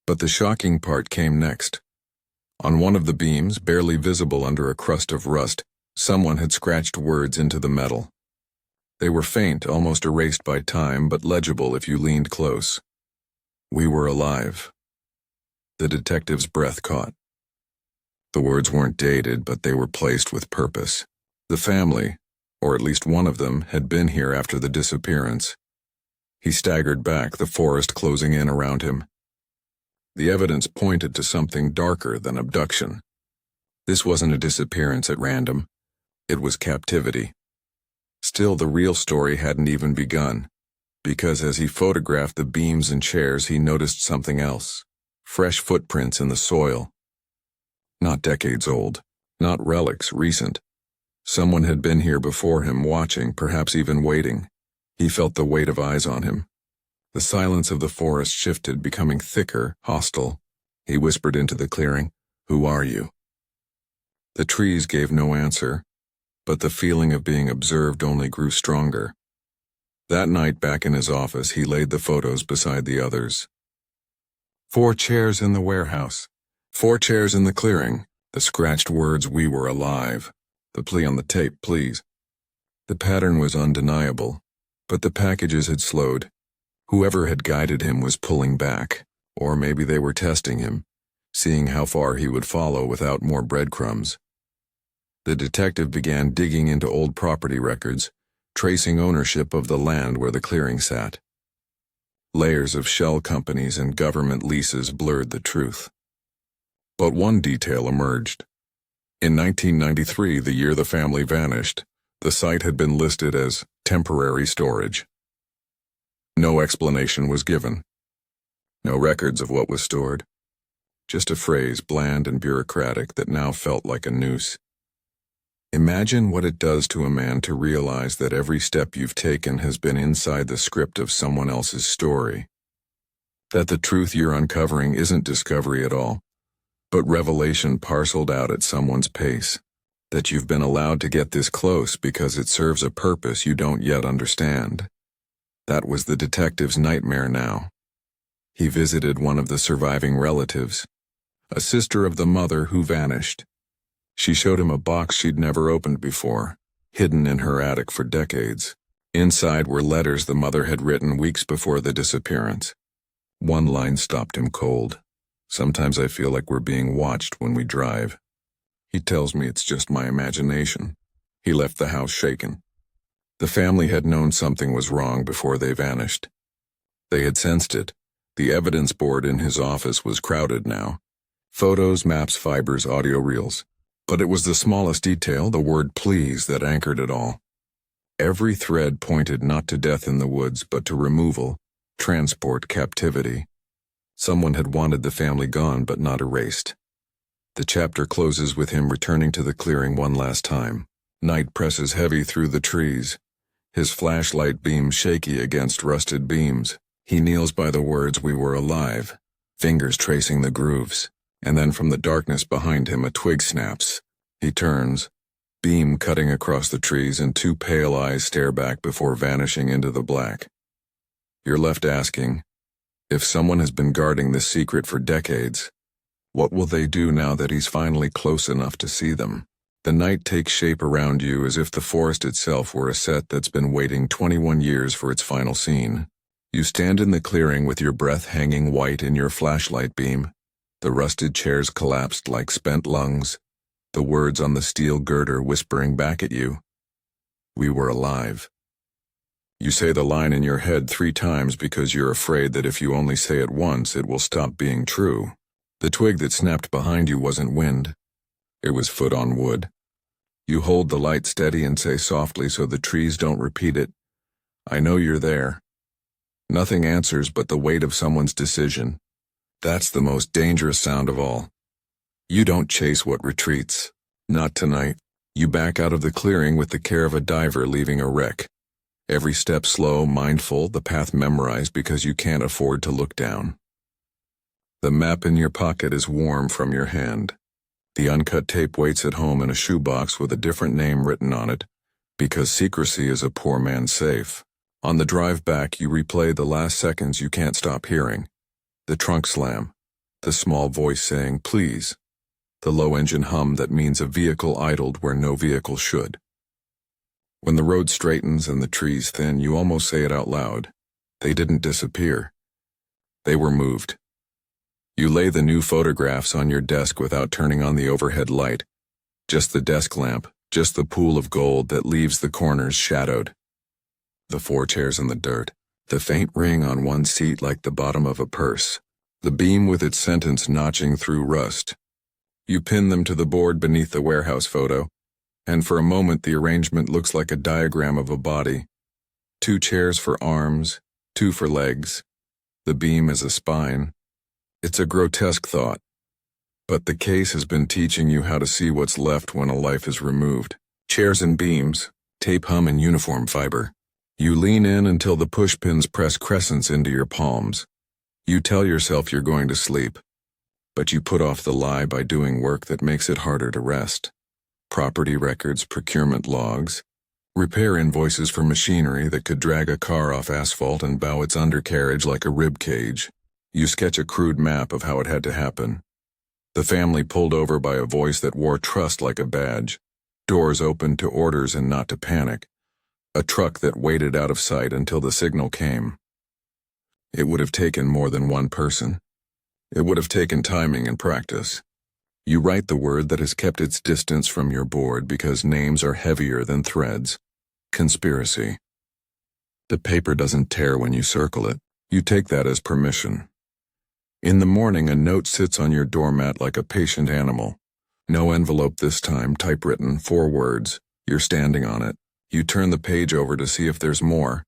But the shocking part came next. On one of the beams, barely visible under a crust of rust, someone had scratched words into the metal. They were faint, almost erased by time, but legible if you leaned close. "We were alive." The detective's breath caught. The words weren't dated, but they were placed with purpose. The family, or at least one of them, had been here after the disappearance. He staggered back, the forest closing in around him. The evidence pointed to something darker than abduction. This wasn't a disappearance at random. It was captivity. Still, the real story hadn't even begun, because as he photographed the beams and chairs, he noticed something else. Fresh footprints in the soil. Not decades old, not relics recent. Someone had been here before him, watching, perhaps even waiting. He felt the weight of eyes on him. The silence of the forest shifted, becoming thicker, hostile. He whispered into the clearing, "Who are you?" The trees gave no answer, but the feeling of being observed only grew stronger. That night back in his office, he laid the photos beside the others. 4 chairs in the warehouse. 4 chairs in the clearing. The scratched words, "We were alive." The plea on the tape, "Please." The pattern was undeniable, but the packages had slowed. Whoever had guided him was pulling back, or maybe they were testing him, seeing how far he would follow without more breadcrumbs. The detective began digging into old property records, tracing ownership of the land where the clearing sat. Layers of shell companies and government leases blurred the truth. But one detail emerged. In 1993, the year the family vanished, the site had been listed as temporary storage. No explanation was given. No records of what was stored. Just a phrase, bland and bureaucratic, that now felt like a noose. Imagine what it does to a man to realize that every step you've taken has been inside the script of someone else's story. That the truth you're uncovering isn't discovery at all, But revelation parceled out at someone's pace. That you've been allowed to get this close because it serves a purpose you don't yet understand. That was the detective's nightmare now. He visited one of the surviving relatives, a sister of the mother who vanished. She showed him a box she'd never opened before, hidden in her attic for decades. Inside were letters the mother had written weeks before the disappearance. One line stopped him cold. "Sometimes I feel like we're being watched when we drive. He tells me it's just my imagination." He left the house shaken. The family had known something was wrong before they vanished. They had sensed it. The evidence board in his office was crowded now. Photos, maps, fibers, audio reels. But it was the smallest detail, the word please, that anchored it all. Every thread pointed not to death in the woods, but to removal, transport, captivity. Someone had wanted the family gone, but not erased. The chapter closes with him returning to the clearing one last time. Night presses heavy through the trees. His flashlight beams shaky against rusted beams. He kneels by the words, "We were alive," fingers tracing the grooves. And then from the darkness behind him a twig snaps. He turns, beam cutting across the trees, and two pale eyes stare back before vanishing into the black. You're left asking, if someone has been guarding this secret for decades, what will they do now that he's finally close enough to see them? The night takes shape around you as if the forest itself were a set that's been waiting 21 years for its final scene. You stand in the clearing with your breath hanging white in your flashlight beam. The rusted chairs collapsed like spent lungs, the words on the steel girder whispering back at you. We were alive. You say the line in your head 3 times because you're afraid that if you only say it once, it will stop being true. The twig that snapped behind you wasn't wind. It was foot on wood. You hold the light steady and say softly so the trees don't repeat it, "I know you're there." Nothing answers but the weight of someone's decision. That's the most dangerous sound of all. You don't chase what retreats. Not tonight. You back out of the clearing with the care of a diver leaving a wreck. Every step slow, mindful, the path memorized because you can't afford to look down. The map in your pocket is warm from your hand. The uncut tape waits at home in a shoebox with a different name written on it, because secrecy is a poor man's safe. On the drive back, you replay the last seconds you can't stop hearing. The trunk slam, the small voice saying, "Please," the low engine hum that means a vehicle idled where no vehicle should. When the road straightens and the trees thin, you almost say it out loud. They didn't disappear. They were moved. You lay the new photographs on your desk without turning on the overhead light. Just the desk lamp, just the pool of gold that leaves the corners shadowed. The 4 chairs in the dirt, the faint ring on one seat like the bottom of a purse, the beam with its sentence notching through rust. You pin them to the board beneath the warehouse photo, and for a moment the arrangement looks like a diagram of a body. 2 chairs for arms, 2 for legs. The beam is a spine. It's a grotesque thought, but the case has been teaching you how to see what's left when a life is removed. Chairs and beams, tape hum and uniform fiber. You lean in until the pushpins press crescents into your palms. You tell yourself you're going to sleep, but you put off the lie by doing work that makes it harder to rest. Property records, procurement logs, repair invoices for machinery that could drag a car off asphalt and bow its undercarriage like a rib cage. You sketch a crude map of how it had to happen. The family pulled over by a voice that wore trust like a badge. Doors opened to orders and not to panic. A truck that waited out of sight until the signal came. It would have taken more than one person. It would have taken timing and practice. You write the word that has kept its distance from your board because names are heavier than threads. Conspiracy. The paper doesn't tear when you circle it. You take that as permission. In the morning, a note sits on your doormat like a patient animal. No envelope this time, typewritten, 4 words. You're standing on it. You turn the page over to see if there's more,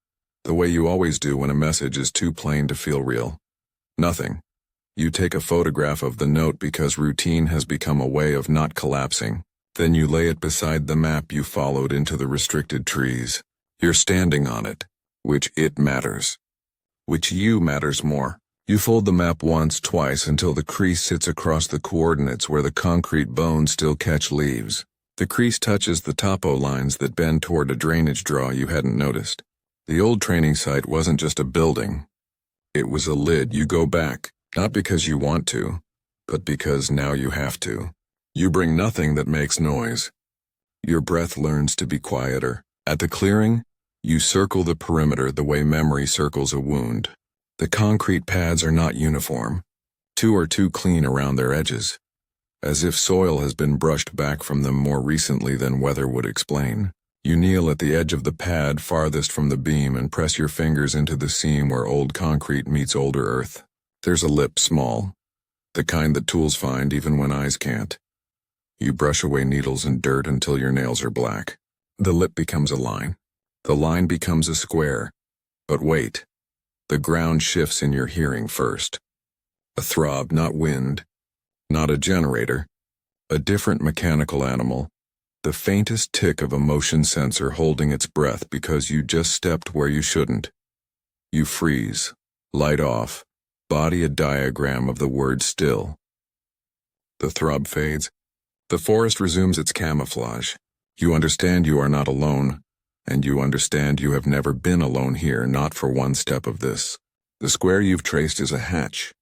the way you always do when a message is too plain to feel real. Nothing. You take a photograph of the note because routine has become a way of not collapsing. Then you lay it beside the map you followed into the restricted trees. You're standing on it, which it matters. Which you matters more. You fold the map once, twice, until the crease sits across the coordinates where the concrete bones still catch leaves. The crease touches the topo lines that bend toward a drainage draw you hadn't noticed. The old training site wasn't just a building. It was a lid. You go back, not because you want to, but because now you have to. You bring nothing that makes noise. Your breath learns to be quieter. At the clearing, you circle the perimeter the way memory circles a wound. The concrete pads are not uniform. Two are too clean around their edges, as if soil has been brushed back from them more recently than weather would explain. You kneel at the edge of the pad farthest from the beam and press your fingers into the seam where old concrete meets older earth. There's a lip, small, the kind that tools find even when eyes can't. You brush away needles and dirt until your nails are black. The lip becomes a line. The line becomes a square. But wait. The ground shifts in your hearing first. A throb, not wind, not a generator, a different mechanical animal, the faintest tick of a motion sensor holding its breath because you just stepped where you shouldn't. You freeze, light off, body a diagram of the word still. The throb fades. The forest resumes its camouflage. You understand you are not alone. And you understand you have never been alone here, not for one step of this. The square you've traced is a hatch.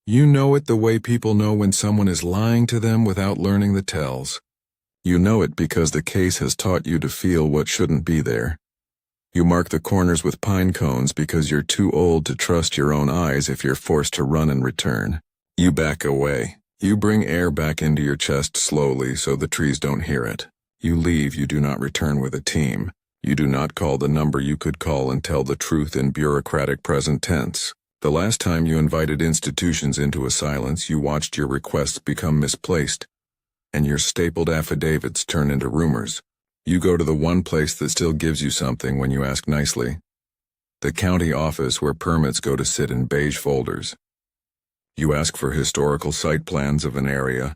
You know it the way people know when someone is lying to them without learning the tells. You know it because the case has taught you to feel what shouldn't be there. You mark the corners with pine cones because you're too old to trust your own eyes if you're forced to run and return. You back away. You bring air back into your chest slowly so the trees don't hear it. You leave. You do not return with a team. You do not call the number you could call and tell the truth in bureaucratic present tense. The last time you invited institutions into a silence, you watched your requests become misplaced, and your stapled affidavits turn into rumors. You go to the one place that still gives you something when you ask nicely. The county office where permits go to sit in beige folders. You ask for historical site plans of an area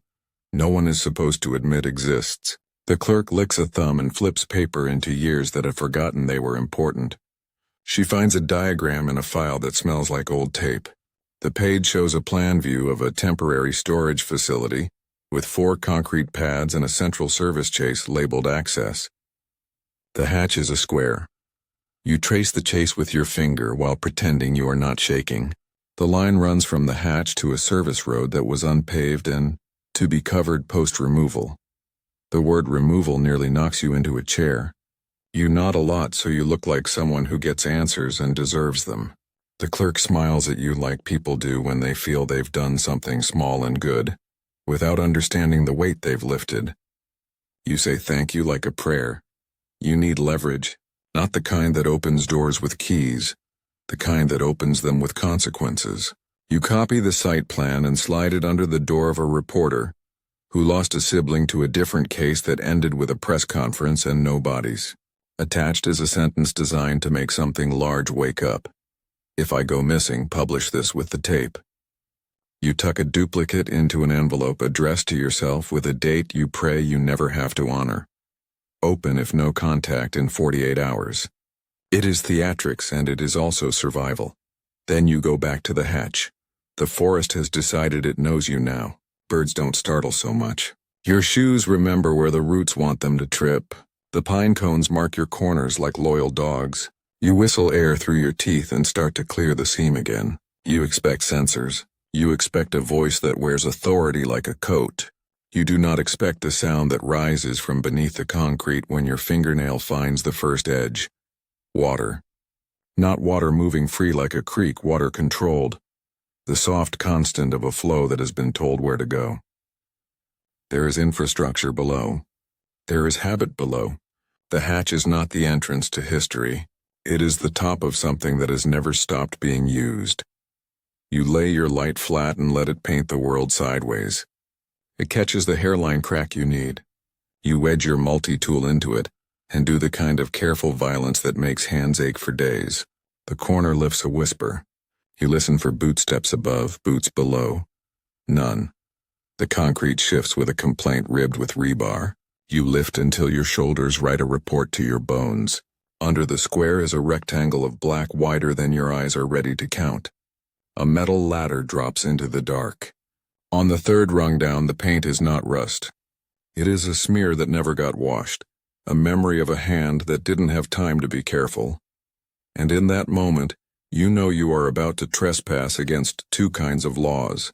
no one is supposed to admit exists. The clerk licks a thumb and flips paper into years that have forgotten they were important. She finds a diagram in a file that smells like old tape. The page shows a plan view of a temporary storage facility with 4 concrete pads and a central service chase labeled access. The hatch is a square. You trace the chase with your finger while pretending you are not shaking. The line runs from the hatch to a service road that was unpaved and to be covered post-removal. The word removal nearly knocks you into a chair. You nod a lot so you look like someone who gets answers and deserves them. The clerk smiles at you like people do when they feel they've done something small and good, without understanding the weight they've lifted. You say thank you like a prayer. You need leverage, not the kind that opens doors with keys, the kind that opens them with consequences. You copy the site plan and slide it under the door of a reporter who lost a sibling to a different case that ended with a press conference and no bodies. Attached is a sentence designed to make something large wake up. If I go missing, publish this with the tape. You tuck a duplicate into an envelope addressed to yourself with a date you pray you never have to honor. Open if no contact in 48 hours. It is theatrics and it is also survival. Then you go back to the hatch. The forest has decided it knows you now. Birds don't startle so much. Your shoes remember where the roots want them to trip. The pine cones mark your corners like loyal dogs. You whistle air through your teeth and start to clear the seam again. You expect sensors. You expect a voice that wears authority like a coat. You do not expect the sound that rises from beneath the concrete when your fingernail finds the first edge. Water. Not water moving free like a creek, water controlled. The soft constant of a flow that has been told where to go. There is infrastructure below. There is habit below. The hatch is not the entrance to history. It is the top of something that has never stopped being used. You lay your light flat and let it paint the world sideways. It catches the hairline crack you need. You wedge your multi-tool into it and do the kind of careful violence that makes hands ache for days. The corner lifts a whisper. You listen for bootsteps above, boots below. None. The concrete shifts with a complaint ribbed with rebar. You lift until your shoulders write a report to your bones. Under the square is a rectangle of black wider than your eyes are ready to count. A metal ladder drops into the dark. On the third rung down, the paint is not rust. It is a smear that never got washed, a memory of a hand that didn't have time to be careful. And in that moment, you know you are about to trespass against two kinds of laws,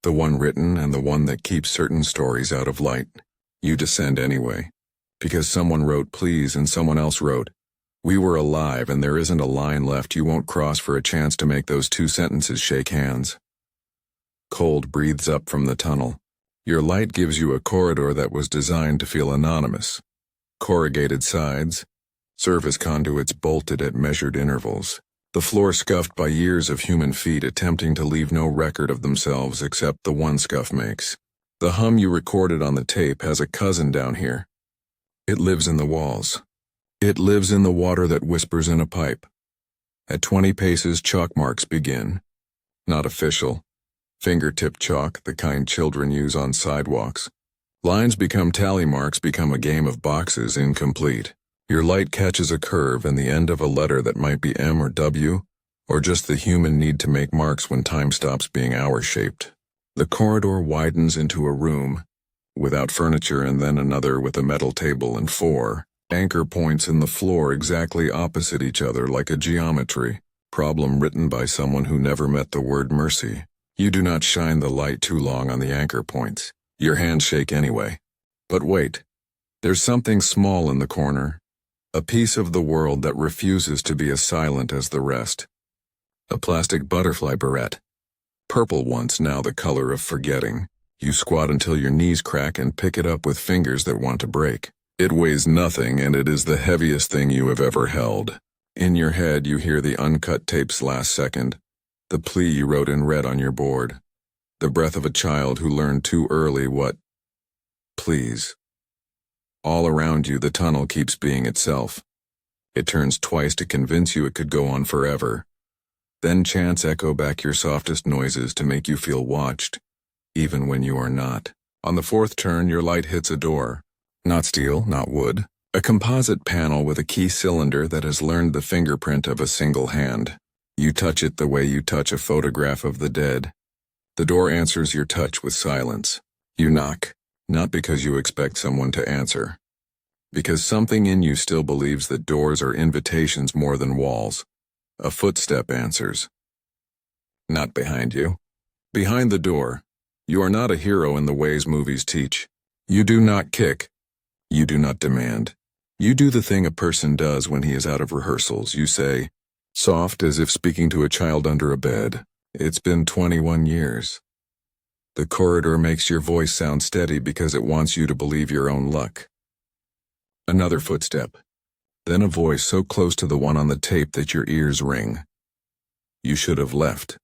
the one written and the one that keeps certain stories out of light. You descend anyway, because someone wrote please and someone else wrote, we were alive, and there isn't a line left you won't cross for a chance to make those two sentences shake hands. Cold breathes up from the tunnel. Your light gives you a corridor that was designed to feel anonymous. Corrugated sides, service conduits bolted at measured intervals, the floor scuffed by years of human feet attempting to leave no record of themselves except the one scuff makes. The hum you recorded on the tape has a cousin down here. It lives in the walls. It lives in the water that whispers in a pipe. At 20 paces, chalk marks begin. Not official. Fingertip chalk, the kind children use on sidewalks. Lines become tally marks, become a game of boxes, incomplete. Your light catches a curve and the end of a letter that might be M or W, or just the human need to make marks when time stops being hour-shaped. The corridor widens into a room, without furniture, and then another with a metal table and 4 anchor points in the floor exactly opposite each other like a geometry problem written by someone who never met the word mercy. You do not shine the light too long on the anchor points. Your hands shake anyway. But wait, there's something small in the corner, a piece of the world that refuses to be as silent as the rest. A plastic butterfly barrette. Purple once, now the color of forgetting. You squat until your knees crack and pick it up with fingers that want to break. It weighs nothing, and it is the heaviest thing you have ever held. In your head, you hear the uncut tape's last second, the plea you wrote in red on your board, the breath of a child who learned too early what? Please. All around you, the tunnel keeps being itself. It turns twice to convince you it could go on forever. Then chants echo back your softest noises to make you feel watched, even when you are not. On the fourth turn, your light hits a door. Not steel, not wood. A composite panel with a key cylinder that has learned the fingerprint of a single hand. You touch it the way you touch a photograph of the dead. The door answers your touch with silence. You knock, not because you expect someone to answer, because something in you still believes that doors are invitations more than walls. A footstep answers. Not behind you. Behind the door. You are not a hero in the ways movies teach. You do not kick. You do not demand. You do the thing a person does when he is out of rehearsals. You say, soft as if speaking to a child under a bed, it's been 21 years. The corridor makes your voice sound steady because it wants you to believe your own luck. Another footstep. Then a voice so close to the one on the tape that your ears ring. You should have left.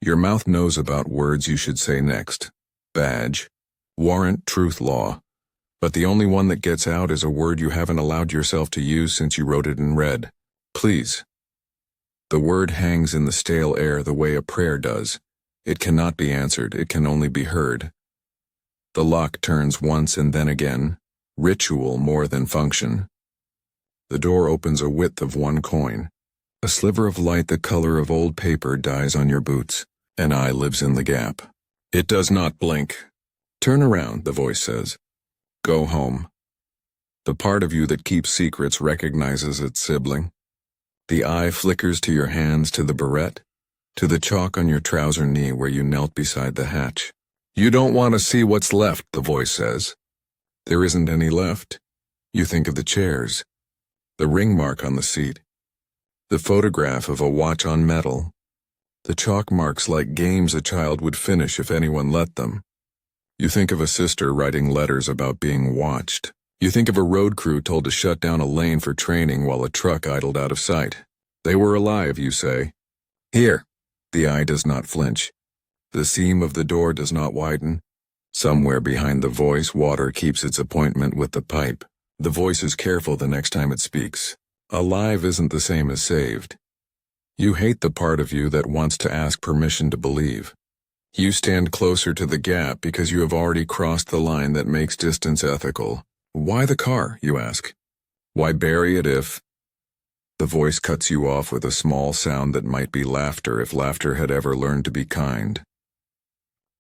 Your mouth knows about words you should say next. Badge, warrant, truth, law. But the only one that gets out is a word you haven't allowed yourself to use since you wrote it in red. Please. The word hangs in the stale air the way a prayer does. It cannot be answered, it can only be heard. The lock turns once and then again, ritual more than function. The door opens a width of 1 coin. A sliver of light the color of old paper dies on your boots. An eye lives in the gap. It does not blink. Turn around, the voice says. Go home. The part of you that keeps secrets recognizes its sibling. The eye flickers to your hands, to the barrette, to the chalk on your trouser knee where you knelt beside the hatch. You don't want to see what's left, the voice says. There isn't any left. You think of the chairs, the ring mark on the seat, the photograph of a watch on metal, the chalk marks like games a child would finish if anyone let them. You think of a sister writing letters about being watched. You think of a road crew told to shut down a lane for training while a truck idled out of sight. They were alive, you say. Here. The eye does not flinch. The seam of the door does not widen. Somewhere behind the voice, water keeps its appointment with the pipe. The voice is careful the next time it speaks. Alive isn't the same as saved. You hate the part of you that wants to ask permission to believe. You stand closer to the gap because you have already crossed the line that makes distance ethical. Why the car, you ask? Why bury it if? The voice cuts you off with a small sound that might be laughter if laughter had ever learned to be kind.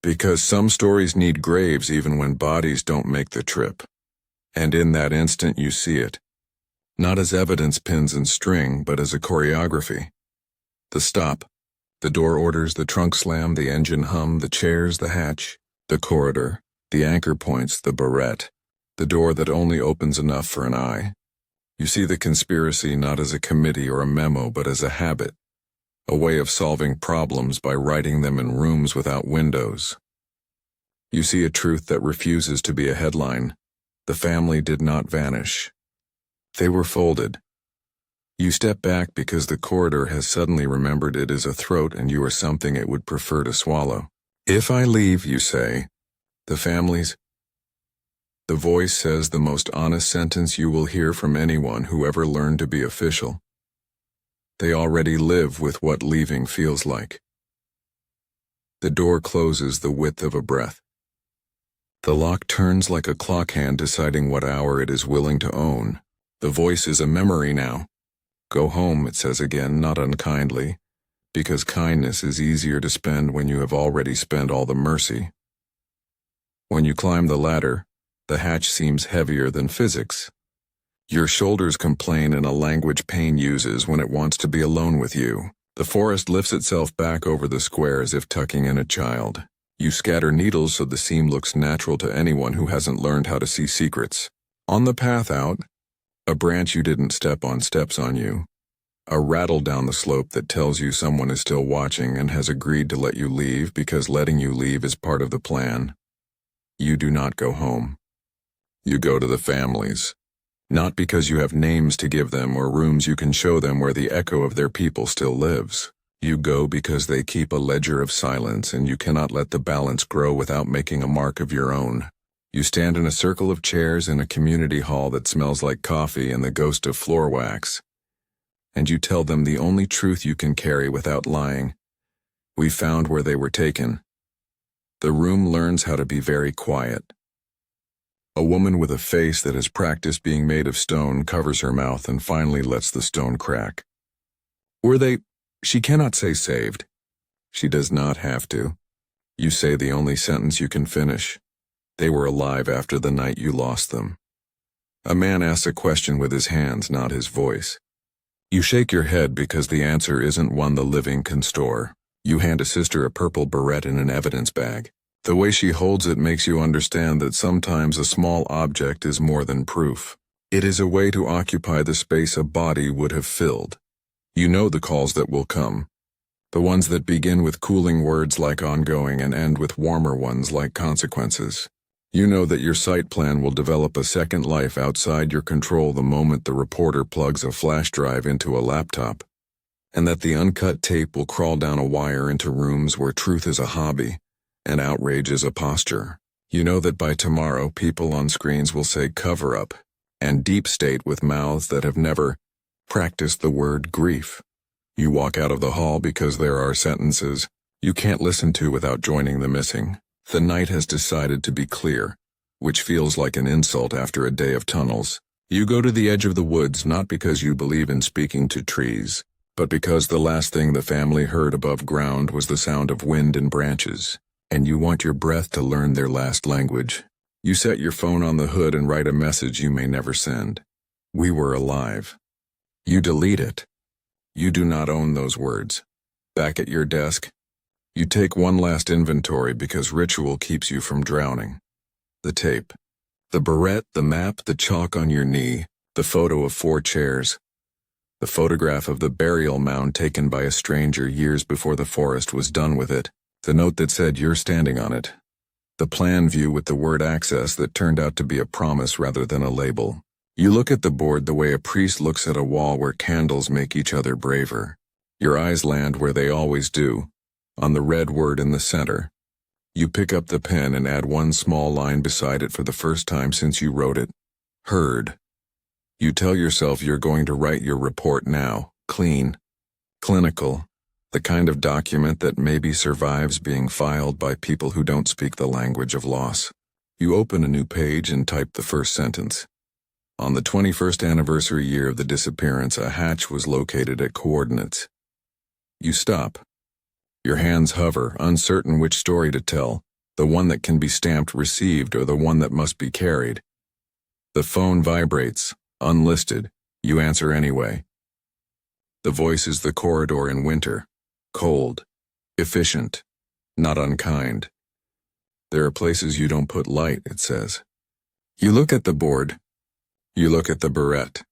Because some stories need graves even when bodies don't make the trip. And in that instant you see it. Not as evidence pins and string, but as a choreography. The stop, the door orders, the trunk slam, the engine hum, the chairs, the hatch, the corridor, the anchor points, the barrette, the door that only opens enough for an eye. You see the conspiracy not as a committee or a memo, but as a habit, a way of solving problems by writing them in rooms without windows. You see a truth that refuses to be a headline. The family did not vanish. They were folded. You step back because the corridor has suddenly remembered it is a throat and you are something it would prefer to swallow. If I leave, you say, the family's. The voice says the most honest sentence you will hear from anyone who ever learned to be official. They already live with what leaving feels like. The door closes the width of a breath. The lock turns like a clock hand deciding what hour it is willing to own. The voice is a memory now. Go home, it says again, not unkindly, because kindness is easier to spend when you have already spent all the mercy. When you climb the ladder, the hatch seems heavier than physics. Your shoulders complain in a language pain uses when it wants to be alone with you. The forest lifts itself back over the square as if tucking in a child. You scatter needles so the seam looks natural to anyone who hasn't learned how to see secrets. On the path out, a branch you didn't step on steps on you. A rattle down the slope that tells you someone is still watching and has agreed to let you leave because letting you leave is part of the plan. You do not go home. You go to the families. Not because you have names to give them or rooms you can show them where the echo of their people still lives. You go because they keep a ledger of silence and you cannot let the balance grow without making a mark of your own. You stand in a circle of chairs in a community hall that smells like coffee and the ghost of floor wax. And you tell them the only truth you can carry without lying. We found where they were taken. The room learns how to be very quiet. A woman with a face that has practiced being made of stone covers her mouth and finally lets the stone crack. Were they? She cannot say saved. She does not have to. You say the only sentence you can finish. They were alive after the night you lost them. A man asks a question with his hands, not his voice. You shake your head because the answer isn't one the living can store. You hand a sister a purple barrette in an evidence bag. The way she holds it makes you understand that sometimes a small object is more than proof. It is a way to occupy the space a body would have filled. You know the calls that will come. The ones that begin with cooling words like ongoing and end with warmer ones like consequences. You know that your site plan will develop a second life outside your control the moment the reporter plugs a flash drive into a laptop. And that the uncut tape will crawl down a wire into rooms where truth is a hobby and outrage is a posture. You know that by tomorrow people on screens will say cover up and deep state with mouths that have never practiced the word grief. You walk out of the hall because there are sentences you can't listen to without joining the missing. The night has decided to be clear, which feels like an insult after a day of tunnels. You go to the edge of the woods not because you believe in speaking to trees, but because the last thing the family heard above ground was the sound of wind and branches. And you want your breath to learn their last language. You set your phone on the hood and write a message you may never send. We were alive. You delete it. You do not own those words. Back at your desk, you take one last inventory because ritual keeps you from drowning. The tape, the barrette, the map, the chalk on your knee, the photo of 4 chairs, the photograph of the burial mound taken by a stranger years before the forest was done with it. The note that said you're standing on it. The plan view with the word access that turned out to be a promise rather than a label. You look at the board the way a priest looks at a wall where candles make each other braver. Your eyes land where they always do, on the red word in the center. You pick up the pen and add one small line beside it for the first time since you wrote it. Heard. You tell yourself you're going to write your report now, clean, clinical. The kind of document that maybe survives being filed by people who don't speak the language of loss. You open a new page and type the first sentence. On the 21st anniversary year of the disappearance, a hatch was located at coordinates. You stop. Your hands hover, uncertain which story to tell, the one that can be stamped received or the one that must be carried. The phone vibrates, unlisted. You answer anyway. The voice is the corridor in winter, cold, efficient, not unkind. There are places you don't put light, it says. You look at the board. You look at the barrette.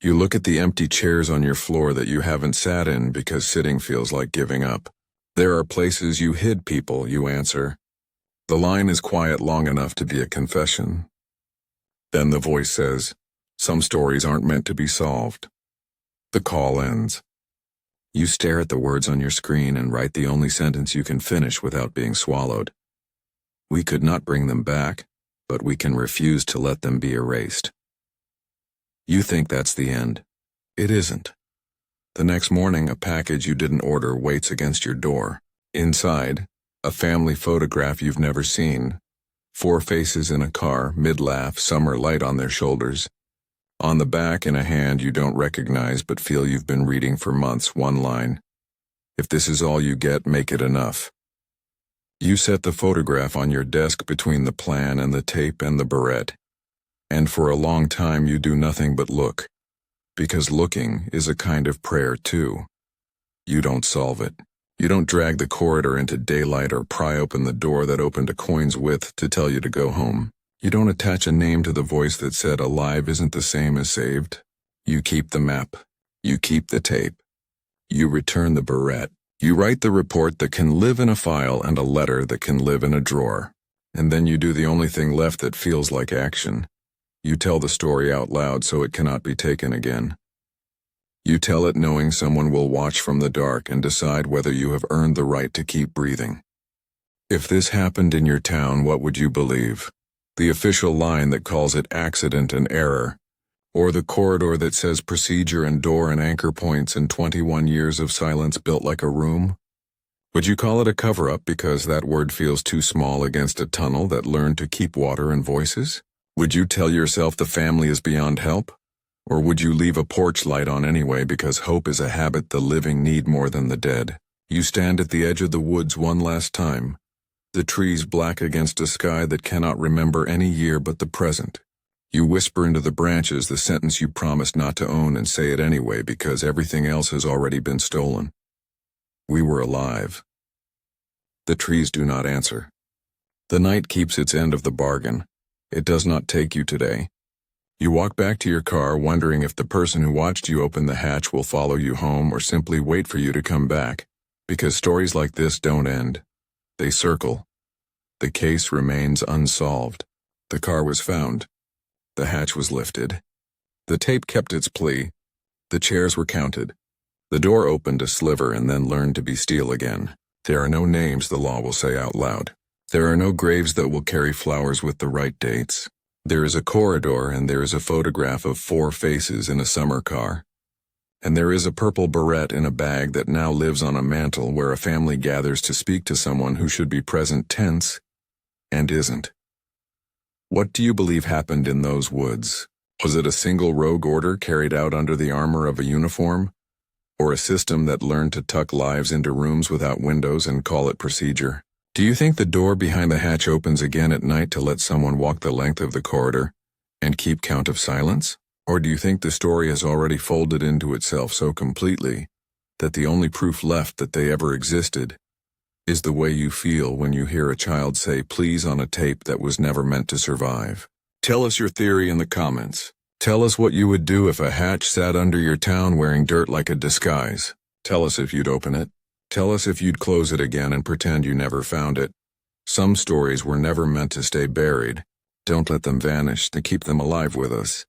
You look at the empty chairs on your floor that you haven't sat in because sitting feels like giving up. There are places you hid people, you answer. The line is quiet long enough to be a confession. Then the voice says, some stories aren't meant to be solved. The call ends. You stare at the words on your screen and write the only sentence you can finish without being swallowed. We could not bring them back, but we can refuse to let them be erased. You think that's the end. It isn't. The next morning, a package you didn't order waits against your door. Inside, a family photograph you've never seen. 4 faces in a car, mid-laugh, summer light on their shoulders. On the back, in a hand you don't recognize but feel you've been reading for months, one line. If this is all you get, make it enough. You set the photograph on your desk between the plan and the tape and the barrette. And for a long time you do nothing but look. Because looking is a kind of prayer too. You don't solve it. You don't drag the corridor into daylight or pry open the door that opened a coin's width to tell you to go home. You don't attach a name to the voice that said alive isn't the same as saved. You keep the map. You keep the tape. You return the barrette. You write the report that can live in a file and a letter that can live in a drawer. And then you do the only thing left that feels like action. You tell the story out loud so it cannot be taken again. You tell it knowing someone will watch from the dark and decide whether you have earned the right to keep breathing. If this happened in your town, what would you believe? The official line that calls it accident and error, or the corridor that says procedure and door and anchor points and 21 years of silence built like a room? Would you call it a cover-up because that word feels too small against a tunnel that learned to keep water and voices? Would you tell yourself the family is beyond help? Or would you leave a porch light on anyway because hope is a habit the living need more than the dead? You stand at the edge of the woods one last time, the trees black against a sky that cannot remember any year but the present. You whisper into the branches the sentence you promised not to own and say it anyway because everything else has already been stolen. We were alive. The trees do not answer. The night keeps its end of the bargain. It does not take you today. You walk back to your car wondering if the person who watched you open the hatch will follow you home or simply wait for you to come back, because stories like this don't end. They circle. The case remains unsolved. The car was found. The hatch was lifted. The tape kept its plea. The chairs were counted. The door opened a sliver and then learned to be steel again. There are no names the law will say out loud. There are no graves that will carry flowers with the right dates. There is a corridor and there is a photograph of 4 faces in a summer car. And there is a purple barrette in a bag that now lives on a mantle where a family gathers to speak to someone who should be present tense and isn't. What do you believe happened in those woods? Was it a single rogue order carried out under the armor of a uniform? Or a system that learned to tuck lives into rooms without windows and call it procedure? Do you think the door behind the hatch opens again at night to let someone walk the length of the corridor and keep count of silence? Or do you think the story has already folded into itself so completely that the only proof left that they ever existed is the way you feel when you hear a child say please on a tape that was never meant to survive? Tell us your theory in the comments. Tell us what you would do if a hatch sat under your town wearing dirt like a disguise. Tell us if you'd open it. Tell us if you'd close it again and pretend you never found it. Some stories were never meant to stay buried. Don't let them vanish, to keep them alive with us.